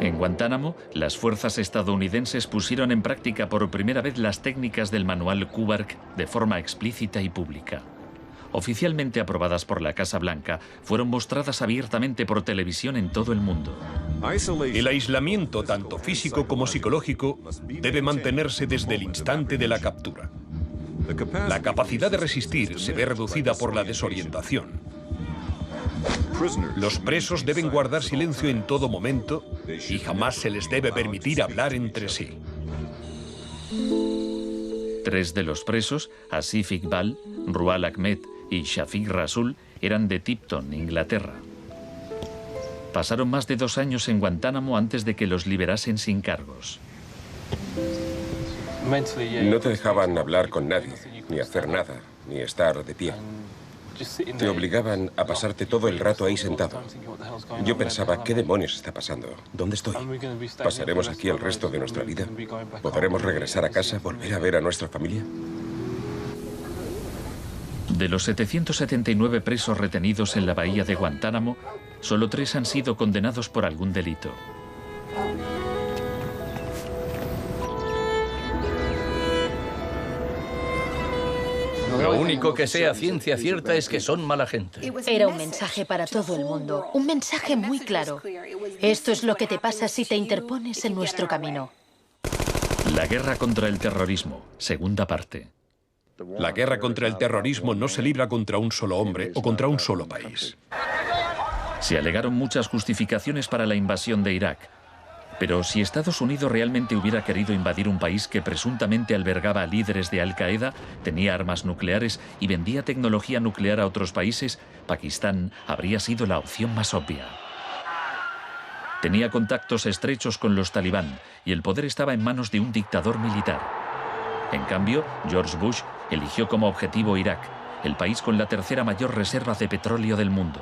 S2: En Guantánamo, las fuerzas estadounidenses pusieron en práctica por primera vez las técnicas del manual Kubark de forma explícita y pública. Oficialmente aprobadas por la Casa Blanca, fueron mostradas abiertamente por televisión en todo el mundo.
S7: El aislamiento, tanto físico como psicológico, debe mantenerse desde el instante de la captura. La capacidad de resistir se ve reducida por la desorientación. Los presos deben guardar silencio en todo momento y jamás se les debe permitir hablar entre sí.
S2: 3 de los presos, Asif Iqbal, Rual Ahmed y Shafiq Rasul, eran de Tipton, Inglaterra. Pasaron más de 2 años en Guantánamo antes de que los liberasen sin cargos.
S6: No te dejaban hablar con nadie, ni hacer nada, ni estar de pie. Te obligaban a pasarte todo el rato ahí sentado. Yo pensaba, ¿qué demonios está pasando? ¿Dónde estoy? ¿Pasaremos aquí el resto de nuestra vida? ¿Podremos regresar a casa, volver a ver a nuestra familia?
S2: De los 779 presos retenidos en la bahía de Guantánamo, solo 3 han sido condenados por algún delito.
S4: Lo único que sé a ciencia cierta es que son mala gente.
S1: Era un mensaje para todo el mundo, un mensaje muy claro. Esto es lo que te pasa si te interpones en nuestro camino.
S2: La guerra contra el terrorismo, segunda parte.
S7: La guerra contra el terrorismo no se libra contra un solo hombre o contra un solo país.
S2: Se alegaron muchas justificaciones para la invasión de Irak. Pero si Estados Unidos realmente hubiera querido invadir un país que presuntamente albergaba a líderes de Al-Qaeda, tenía armas nucleares y vendía tecnología nuclear a otros países, Pakistán habría sido la opción más obvia. Tenía contactos estrechos con los talibán y el poder estaba en manos de un dictador militar. En cambio, George Bush eligió como objetivo Irak, el país con la tercera mayor reserva de petróleo del mundo.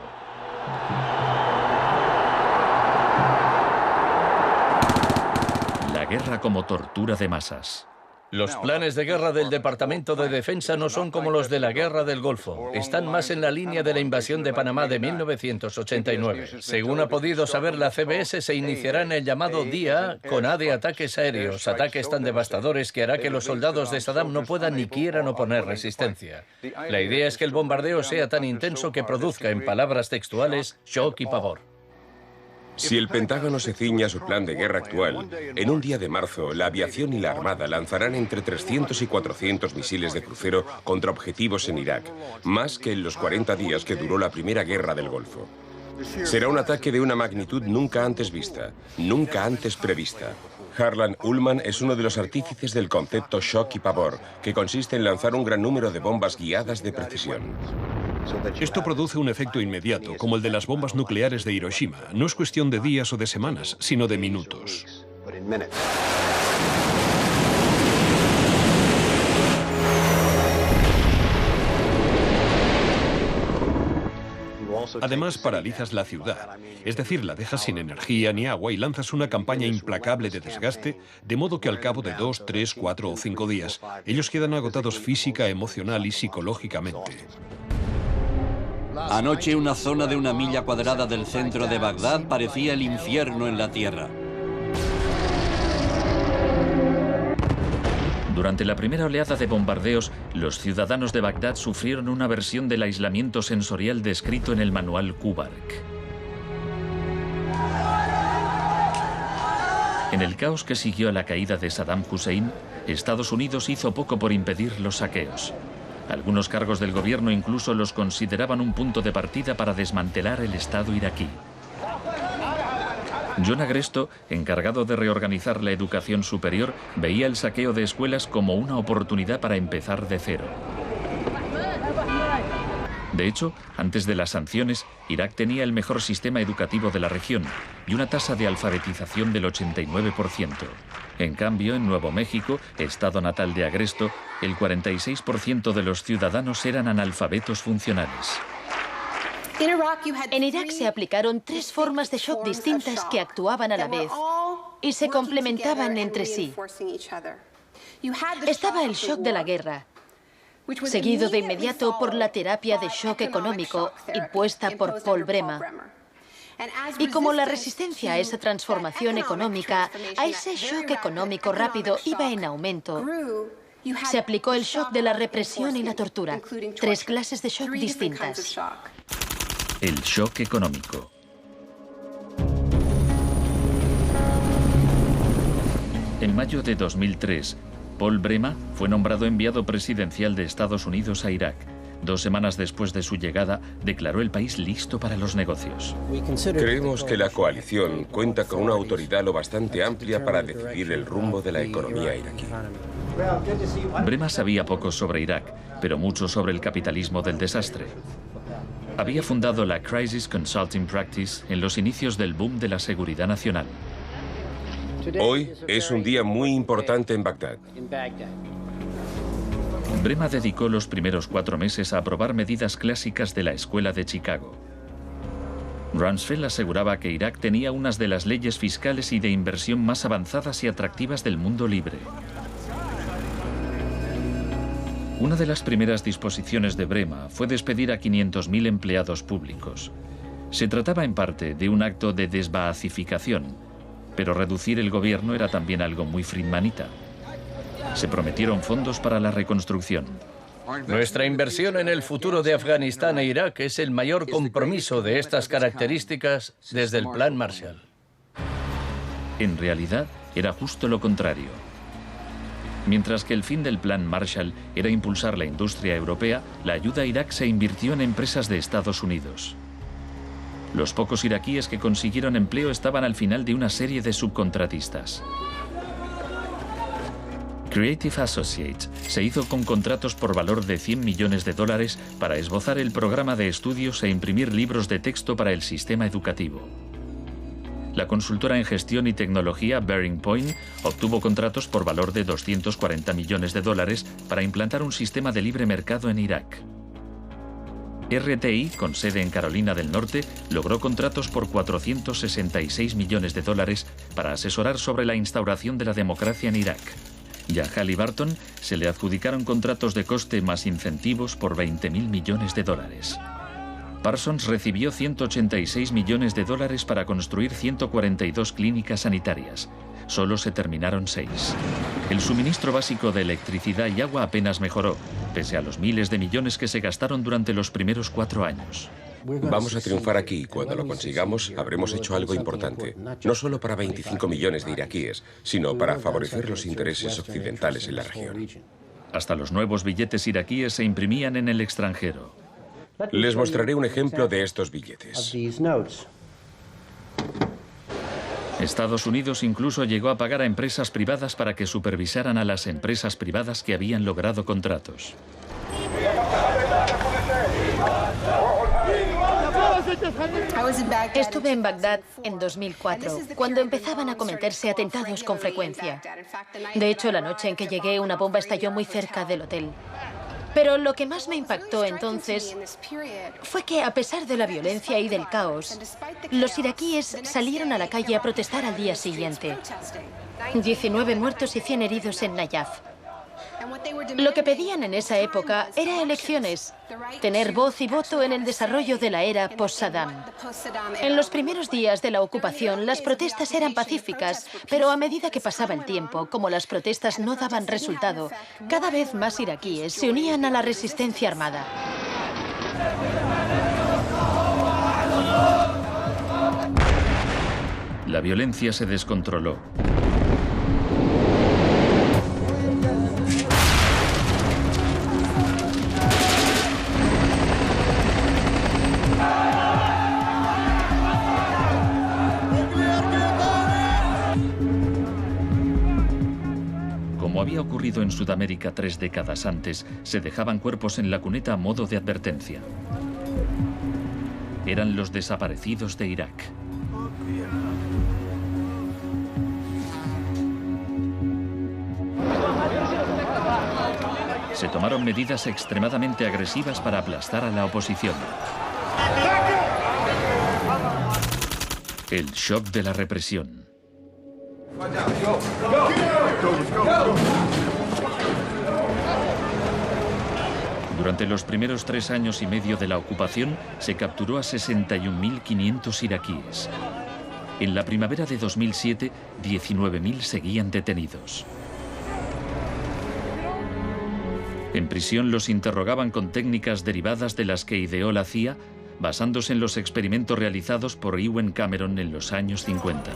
S2: La guerra como tortura de masas.
S4: Los planes de guerra del Departamento de Defensa no son como los de la Guerra del Golfo. Están más en la línea de la invasión de Panamá de 1989. Según ha podido saber la CBS, se iniciará en el llamado Día A con A de ataques aéreos, ataques tan devastadores que hará que los soldados de Saddam no puedan ni quieran oponer resistencia. La idea es que el bombardeo sea tan intenso que produzca, en palabras textuales, shock y pavor.
S6: Si el Pentágono se ciña a su plan de guerra actual, en un día de marzo, la aviación y la armada lanzarán entre 300 y 400 misiles de crucero contra objetivos en Irak, más que en los 40 días que duró la primera guerra del Golfo. Será un ataque de una magnitud nunca antes vista, nunca antes prevista. Harlan Ullman es uno de los artífices del concepto shock y pavor, que consiste en lanzar un gran número de bombas guiadas de precisión.
S7: Esto produce un efecto inmediato, como el de las bombas nucleares de Hiroshima. No es cuestión de días o de semanas, sino de minutos. Además, paralizas la ciudad, es decir, la dejas sin energía ni agua y lanzas una campaña implacable de desgaste, de modo que al cabo de 2, 3, 4 o 5 días, ellos quedan agotados física, emocional y psicológicamente.
S3: Anoche una zona de 1 milla cuadrada del centro de Bagdad parecía el infierno en la tierra.
S2: Durante la primera oleada de bombardeos, los ciudadanos de Bagdad sufrieron una versión del aislamiento sensorial descrito en el manual Kubark. En el caos que siguió a la caída de Saddam Hussein, Estados Unidos hizo poco por impedir los saqueos. Algunos cargos del gobierno incluso los consideraban un punto de partida para desmantelar el Estado iraquí. John Agresto, encargado de reorganizar la educación superior, veía el saqueo de escuelas como una oportunidad para empezar de cero. De hecho, antes de las sanciones, Irak tenía el mejor sistema educativo de la región y una tasa de alfabetización del 89%. En cambio, en Nuevo México, estado natal de Agresto, el 46% de los ciudadanos eran analfabetos funcionales.
S1: En Irak se aplicaron 3 formas de shock distintas que actuaban a la vez y se complementaban entre sí. Estaba el shock de la guerra, seguido de inmediato por la terapia de shock económico impuesta por Paul Bremer. Y como la resistencia a esa transformación económica, a ese shock económico rápido iba en aumento, se aplicó el shock de la represión y la tortura. 3 clases de shock distintas.
S2: El shock económico. En mayo de 2003, Paul Bremer fue nombrado enviado presidencial de Estados Unidos a Irak. 2 semanas después de su llegada, declaró el país listo para los negocios.
S6: Creemos que la coalición cuenta con una autoridad lo bastante amplia para decidir el rumbo de la economía iraquí.
S2: Bremer sabía poco sobre Irak, pero mucho sobre el capitalismo del desastre. Había fundado la Crisis Consulting Practice en los inicios del boom de la seguridad nacional.
S6: Hoy es un día muy importante en Bagdad.
S2: Bremer dedicó los primeros 4 meses a aprobar medidas clásicas de la Escuela de Chicago. Rumsfeld aseguraba que Irak tenía unas de las leyes fiscales y de inversión más avanzadas y atractivas del mundo libre. Una de las primeras disposiciones de Bremer fue despedir a 500.000 empleados públicos. Se trataba en parte de un acto de desbaazificación, pero reducir el gobierno era también algo muy friedmanita. Se prometieron fondos para la reconstrucción.
S4: Nuestra inversión en el futuro de Afganistán e Irak es el mayor compromiso de estas características desde el Plan Marshall.
S2: En realidad, era justo lo contrario. Mientras que el fin del Plan Marshall era impulsar la industria europea, la ayuda a Irak se invirtió en empresas de Estados Unidos. Los pocos iraquíes que consiguieron empleo estaban al final de una serie de subcontratistas. Creative Associates se hizo con contratos por valor de $100 millones para esbozar el programa de estudios e imprimir libros de texto para el sistema educativo. La consultora en gestión y tecnología Bearing Point obtuvo contratos por valor de $240 millones para implantar un sistema de libre mercado en Irak. RTI, con sede en Carolina del Norte, logró contratos por $466 millones para asesorar sobre la instauración de la democracia en Irak. Y a Halliburton se le adjudicaron contratos de coste más incentivos por $20.000 millones. Parsons recibió $186 millones para construir 142 clínicas sanitarias. Solo se terminaron 6. El suministro básico de electricidad y agua apenas mejoró, pese a los miles de millones que se gastaron durante los primeros 4 años.
S6: Vamos a triunfar aquí y cuando lo consigamos habremos hecho algo importante, no solo para 25 millones de iraquíes, sino para favorecer los intereses occidentales en la región.
S2: Hasta los nuevos billetes iraquíes se imprimían en el extranjero.
S6: Les mostraré un ejemplo de estos billetes.
S2: Estados Unidos incluso llegó a pagar a empresas privadas para que supervisaran a las empresas privadas que habían logrado contratos.
S1: Estuve en Bagdad en 2004, cuando empezaban a cometerse atentados con frecuencia. De hecho, la noche en que llegué, una bomba estalló muy cerca del hotel. Pero lo que más me impactó entonces fue que, a pesar de la violencia y del caos, los iraquíes salieron a la calle a protestar al día siguiente. 19 muertos y 100 heridos en Nayaf. Lo que pedían en esa época era elecciones, tener voz y voto en el desarrollo de la era post-Saddam. En los primeros días de la ocupación, las protestas eran pacíficas, pero a medida que pasaba el tiempo, como las protestas no daban resultado, cada vez más iraquíes se unían a la resistencia armada.
S2: La violencia se descontroló. Como había ocurrido en Sudamérica 3 décadas antes, se dejaban cuerpos en la cuneta a modo de advertencia. Eran los desaparecidos de Irak. Se tomaron medidas extremadamente agresivas para aplastar a la oposición. El shock de la represión. Durante los primeros 3 años y medio de la ocupación, se capturó a 61.500 iraquíes. En la primavera de 2007, 19.000 seguían detenidos. En prisión los interrogaban con técnicas derivadas de las que ideó la CIA, basándose en los experimentos realizados por Ewen Cameron en los años 50.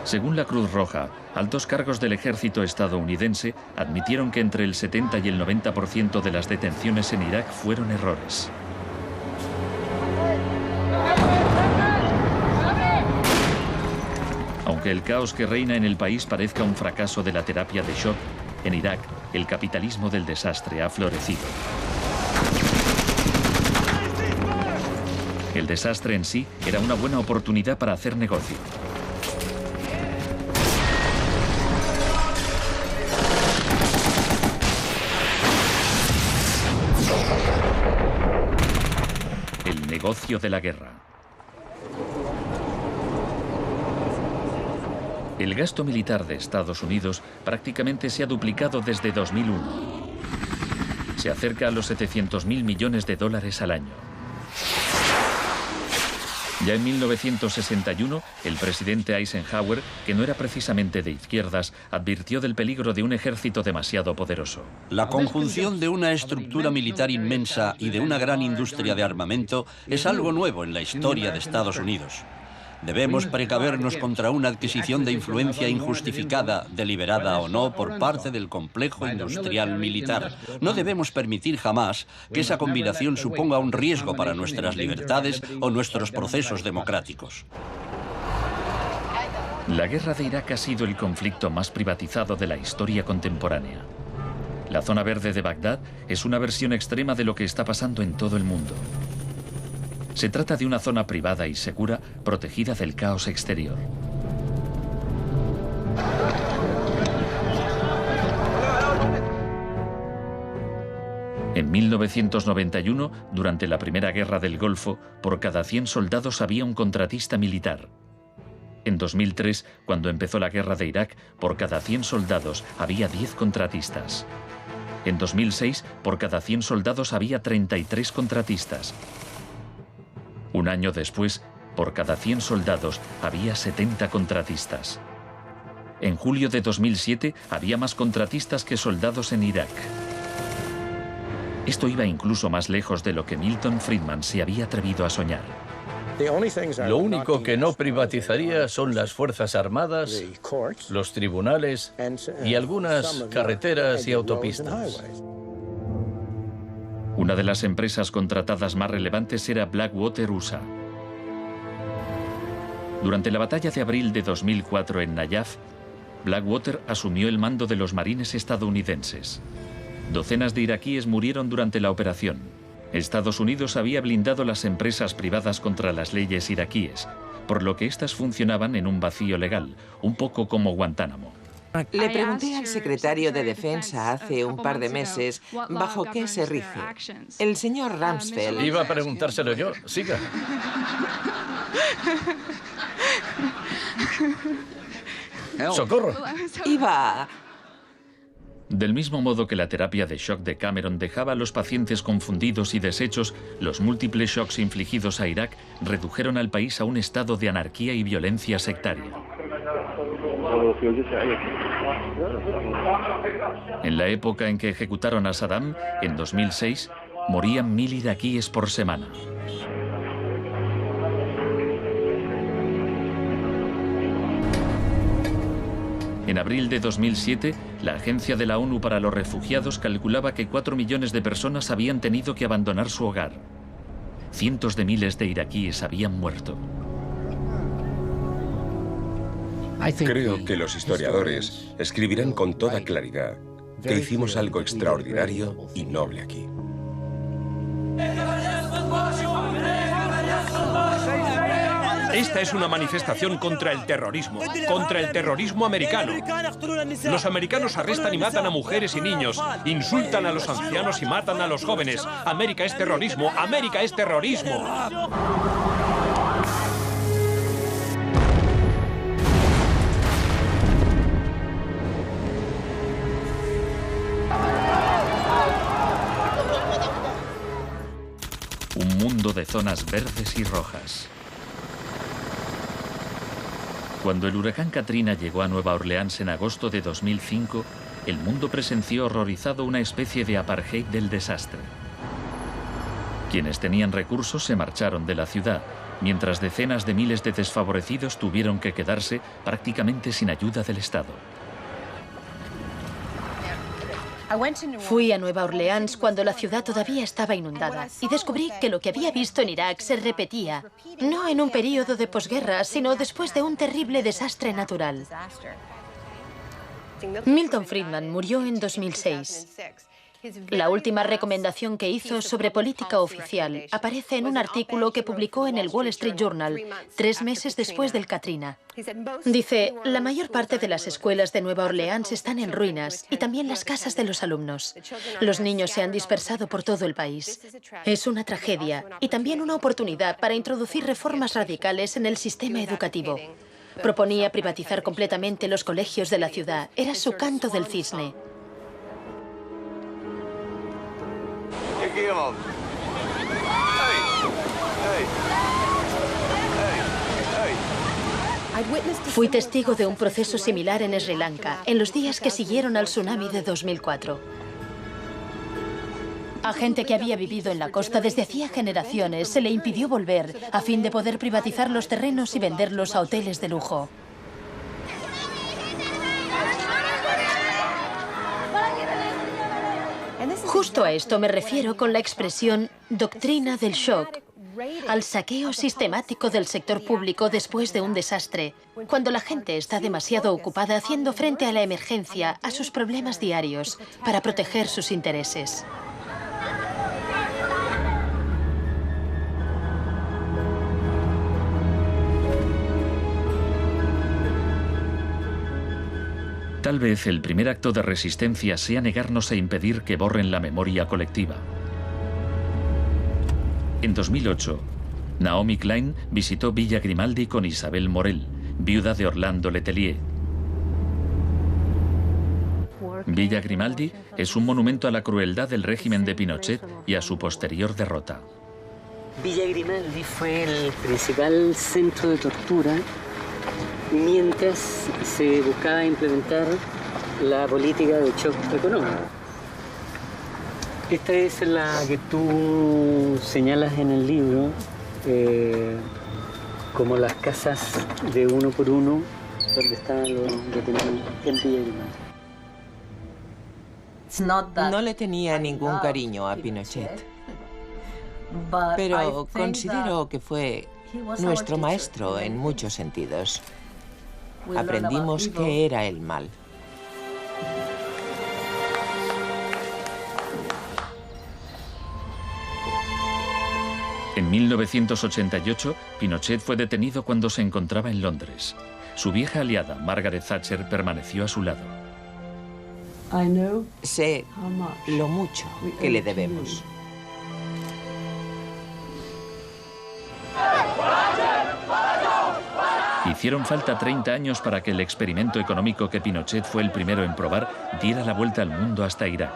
S2: Según la Cruz Roja, altos cargos del ejército estadounidense admitieron que entre el 70 y el 90% de las detenciones en Irak fueron errores. Aunque el caos que reina en el país parezca un fracaso de la terapia de shock, en Irak el capitalismo del desastre ha florecido. El desastre en sí era una buena oportunidad para hacer negocio. El negocio de la guerra. El gasto militar de Estados Unidos prácticamente se ha duplicado desde 2001. Se acerca a los 700.000 millones de dólares al año. Ya en 1961, el presidente Eisenhower, que no era precisamente de izquierdas, advirtió del peligro de un ejército demasiado poderoso.
S3: La conjunción de una estructura militar inmensa y de una gran industria de armamento es algo nuevo en la historia de Estados Unidos. Debemos precavernos contra una adquisición de influencia injustificada, deliberada o no, por parte del complejo industrial militar. No debemos permitir jamás que esa combinación suponga un riesgo para nuestras libertades o nuestros procesos democráticos.
S2: La guerra de Irak ha sido el conflicto más privatizado de la historia contemporánea. La zona verde de Bagdad es una versión extrema de lo que está pasando en todo el mundo. Se trata de una zona privada y segura, protegida del caos exterior. En 1991, durante la Primera Guerra del Golfo, por cada 100 soldados había un contratista militar. En 2003, cuando empezó la guerra de Irak, por cada 100 soldados había 10 contratistas. En 2006, por cada 100 soldados había 33 contratistas. Un año después, por cada 100 soldados había 70 contratistas. En julio de 2007 había más contratistas que soldados en Irak. Esto iba incluso más lejos de lo que Milton Friedman se había atrevido a soñar.
S4: Lo único que no privatizaría son las Fuerzas Armadas, los tribunales y algunas carreteras y autopistas.
S2: Una de las empresas contratadas más relevantes era Blackwater USA. Durante la batalla de abril de 2004 en Nayaf, Blackwater asumió el mando de los marines estadounidenses. Docenas de iraquíes murieron durante la operación. Estados Unidos había blindado las empresas privadas contra las leyes iraquíes, por lo que éstas funcionaban en un vacío legal, un poco como Guantánamo.
S5: Le pregunté al secretario de Defensa hace un par de meses bajo qué se rige. El señor Rumsfeld...
S4: Iba a preguntárselo yo. Siga. ¡Socorro!
S5: Iba...
S2: Del mismo modo que la terapia de shock de Cameron dejaba a los pacientes confundidos y deshechos, los múltiples shocks infligidos a Irak redujeron al país a un estado de anarquía y violencia sectaria. En la época en que ejecutaron a Saddam, en 2006, morían 1000 iraquíes por semana. En abril de 2007, la Agencia de la ONU para los Refugiados calculaba que 4 millones de personas habían tenido que abandonar su hogar. Cientos de miles de iraquíes habían muerto.
S6: Creo que los historiadores escribirán con toda claridad que hicimos algo extraordinario y noble aquí.
S7: Esta es una manifestación contra el terrorismo americano. Los americanos arrestan y matan a mujeres y niños, insultan a los ancianos y matan a los jóvenes. América es terrorismo, América es terrorismo.
S2: Un mundo de zonas verdes y rojas. Cuando el huracán Katrina llegó a Nueva Orleans en agosto de 2005, el mundo presenció horrorizado una especie de apartheid del desastre. Quienes tenían recursos se marcharon de la ciudad, mientras decenas de miles de desfavorecidos tuvieron que quedarse prácticamente sin ayuda del Estado.
S1: Fui a Nueva Orleans cuando la ciudad todavía estaba inundada y descubrí que lo que había visto en Irak se repetía, no en un periodo de posguerra, sino después de un terrible desastre natural. Milton Friedman murió en 2006. La última recomendación que hizo sobre política oficial aparece en un artículo que publicó en el Wall Street Journal 3 meses después del Katrina. Dice, la mayor parte de las escuelas de Nueva Orleans están en ruinas y también las casas de los alumnos. Los niños se han dispersado por todo el país. Es una tragedia y también una oportunidad para introducir reformas radicales en el sistema educativo. Proponía privatizar completamente los colegios de la ciudad. Era su canto del cisne. Fui testigo de un proceso similar en Sri Lanka, en los días que siguieron al tsunami de 2004. A gente que había vivido en la costa desde hacía generaciones se le impidió volver a fin de poder privatizar los terrenos y venderlos a hoteles de lujo. Justo a esto me refiero con la expresión doctrina del shock, al saqueo sistemático del sector público después de un desastre, cuando la gente está demasiado ocupada haciendo frente a la emergencia, a sus problemas diarios, para proteger sus intereses.
S2: Tal vez el primer acto de resistencia sea negarnos a impedir que borren la memoria colectiva. En 2008, Naomi Klein visitó Villa Grimaldi con Isabel Morel, viuda de Orlando Letelier. Villa Grimaldi es un monumento a la crueldad del régimen de Pinochet y a su posterior derrota.
S16: Villa Grimaldi fue el principal centro de tortura mientras se buscaba implementar la política de shock económico. Esta es la que tú señalas en el libro como las casas de uno por uno donde estaban los detenidos en Villa Grimaldi.
S5: No le tenía ningún cariño a Pinochet, pero considero que fue nuestro maestro en muchos sentidos. Aprendimos qué era el mal.
S2: En 1988, Pinochet fue detenido cuando se encontraba en Londres. su vieja aliada, Margaret Thatcher, permaneció a su lado.
S5: Sé lo mucho que le debemos.
S2: Hicieron falta 30 años para que el experimento económico que Pinochet fue el primero en probar diera la vuelta al mundo hasta Irak.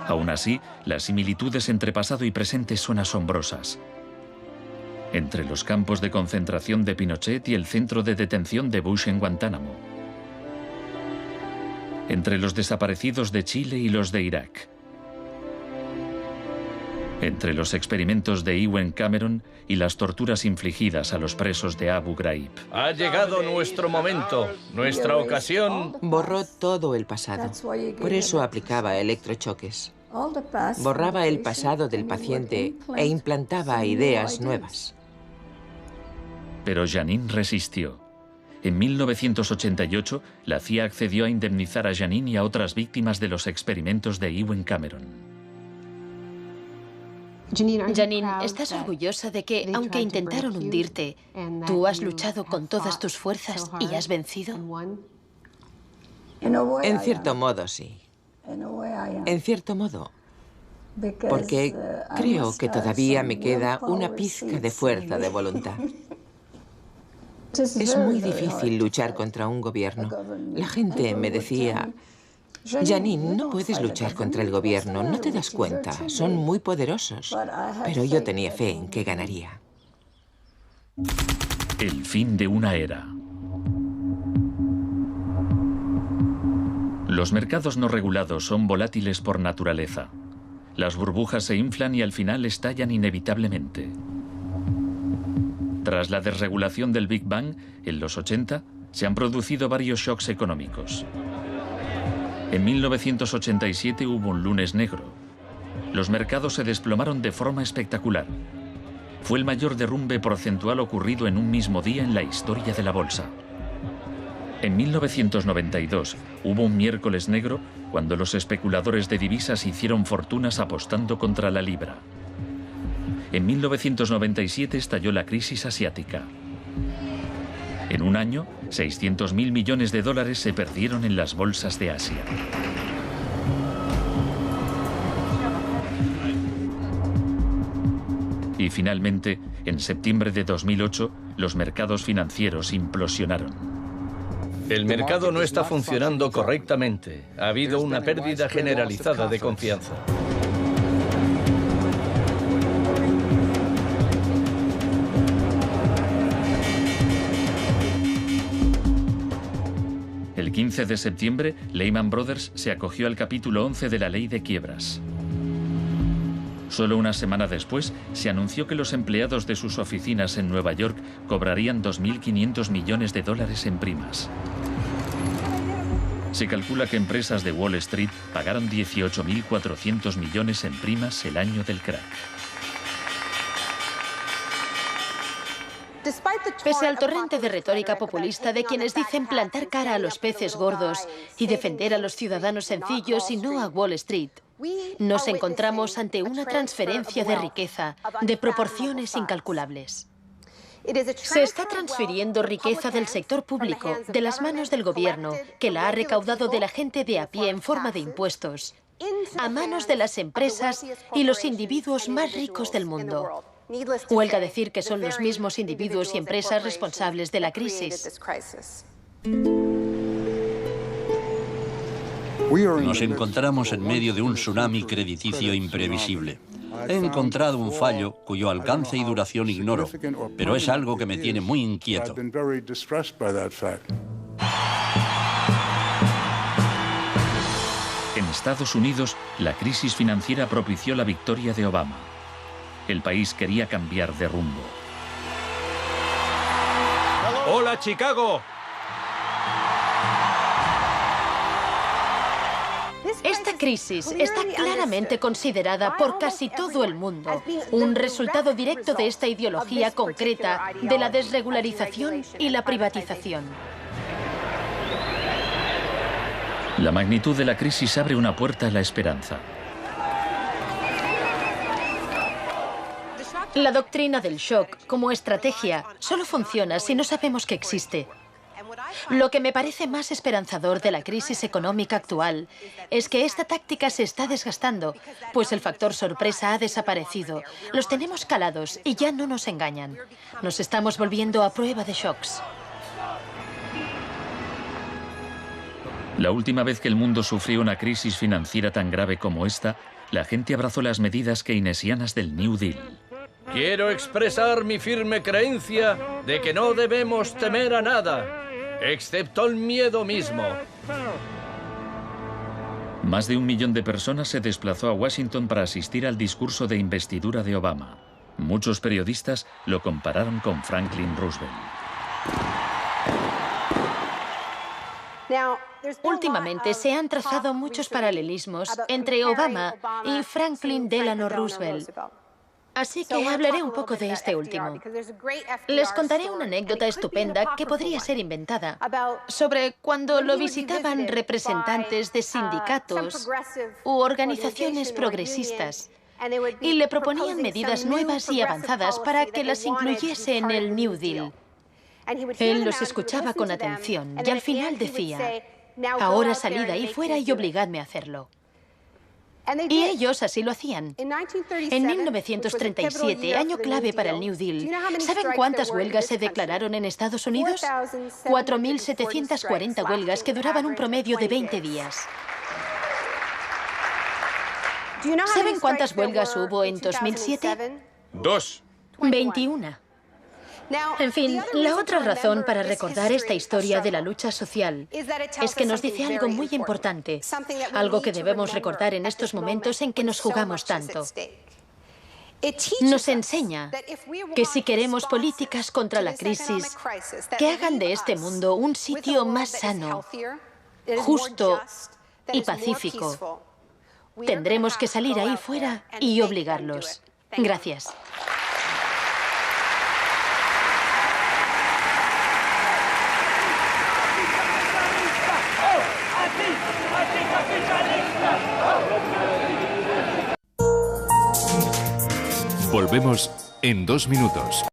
S2: Aún así, las similitudes entre pasado y presente son asombrosas. Entre los campos de concentración de Pinochet y el centro de detención de Bush en Guantánamo. Entre los desaparecidos de Chile y los de Irak. Entre los experimentos de Ewen Cameron y las torturas infligidas a los presos de Abu Ghraib.
S4: Ha llegado nuestro momento, nuestra ocasión.
S5: Borró todo el pasado. Por eso aplicaba electrochoques. Borraba el pasado del paciente e implantaba ideas nuevas.
S2: Pero Janine resistió. En 1988, la CIA accedió a indemnizar a Janine y a otras víctimas de los experimentos de Ewen Cameron.
S1: Janine, ¿estás orgullosa de que, aunque intentaron hundirte, tú has luchado con todas tus fuerzas y has vencido?
S5: En cierto modo, sí. En cierto modo. Porque creo que todavía me queda una pizca de fuerza de voluntad. Es muy difícil luchar contra un gobierno. La gente me decía: Janine, no puedes luchar contra el gobierno, no te das cuenta, son muy poderosos. Pero yo tenía fe en que ganaría.
S2: El fin de una era. Los mercados no regulados son volátiles por naturaleza. Las burbujas se inflan y al final estallan inevitablemente. Tras la desregulación del Big Bang, en los 80, se han producido varios shocks económicos. En 1987 hubo un lunes negro. Los mercados se desplomaron de forma espectacular. Fue el mayor derrumbe porcentual ocurrido en un mismo día en la historia de la bolsa. En 1992 hubo un miércoles negro cuando los especuladores de divisas hicieron fortunas apostando contra la libra. En 1997 estalló la crisis asiática. En un año, 600.000 millones de dólares se perdieron en las bolsas de Asia. Y finalmente, en septiembre de 2008, los mercados financieros implosionaron.
S4: El mercado no está funcionando correctamente. Ha habido una pérdida generalizada de confianza.
S2: El 15 de septiembre, Lehman Brothers se acogió al capítulo 11 de la ley de quiebras. Solo una semana después, se anunció que los empleados de sus oficinas en Nueva York cobrarían 2.500 millones de dólares en primas. Se calcula que empresas de Wall Street pagaron 18.400 millones en primas el año del crack.
S1: Pese al torrente de retórica populista de quienes dicen plantar cara a los peces gordos y defender a los ciudadanos sencillos y no a Wall Street, nos encontramos ante una transferencia de riqueza de proporciones incalculables. Se está transfiriendo riqueza del sector público, de las manos del gobierno, que la ha recaudado de la gente de a pie en forma de impuestos, a manos de las empresas y los individuos más ricos del mundo. Huelga decir que son los mismos individuos y empresas responsables de la crisis.
S3: Nos encontramos en medio de un tsunami crediticio imprevisible. He encontrado un fallo cuyo alcance y duración ignoro, pero es algo que me tiene muy inquieto.
S2: En Estados Unidos, la crisis financiera propició la victoria de Obama. El país quería cambiar de rumbo.
S17: ¡Hola, Chicago!
S1: Esta crisis está claramente considerada por casi todo el mundo un resultado directo de esta ideología concreta de la desregularización y la privatización.
S2: La magnitud de la crisis abre una puerta a la esperanza.
S1: La doctrina del shock, como estrategia, solo funciona si no sabemos que existe. Lo que me parece más esperanzador de la crisis económica actual es que esta táctica se está desgastando, pues el factor sorpresa ha desaparecido. Los tenemos calados y ya no nos engañan. Nos estamos volviendo a prueba de shocks.
S2: La última vez que el mundo sufrió una crisis financiera tan grave como esta, la gente abrazó las medidas keynesianas del New Deal.
S4: Quiero expresar mi firme creencia de que no debemos temer a nada, excepto el miedo mismo.
S2: Más de 1 millón de personas se desplazó a Washington para asistir al discurso de investidura de Obama. Muchos periodistas lo compararon con Franklin Roosevelt.
S1: Últimamente se han trazado muchos paralelismos entre Obama y Franklin Delano Roosevelt. Así que hablaré un poco de este último. Les contaré una anécdota estupenda que podría ser inventada sobre cuando lo visitaban representantes de sindicatos u organizaciones progresistas y le proponían medidas nuevas y avanzadas para que las incluyese en el New Deal. Él los escuchaba con atención y al final decía: ahora salid ahí fuera y obligadme a hacerlo. Y ellos así lo hacían. En 1937, año clave para el New Deal, ¿saben cuántas huelgas se declararon en Estados Unidos? 4.740 huelgas que duraban un promedio de 20 días. ¿Saben cuántas huelgas hubo en 2007?
S4: 2.
S1: 21. En fin, la otra razón para recordar esta historia de la lucha social es que nos dice algo muy importante, algo que debemos recordar en estos momentos en que nos jugamos tanto. Nos enseña que si queremos políticas contra la crisis que hagan de este mundo un sitio más sano, justo y pacífico, tendremos que salir ahí fuera y obligarlos. Gracias.
S18: Volvemos en 2 minutos.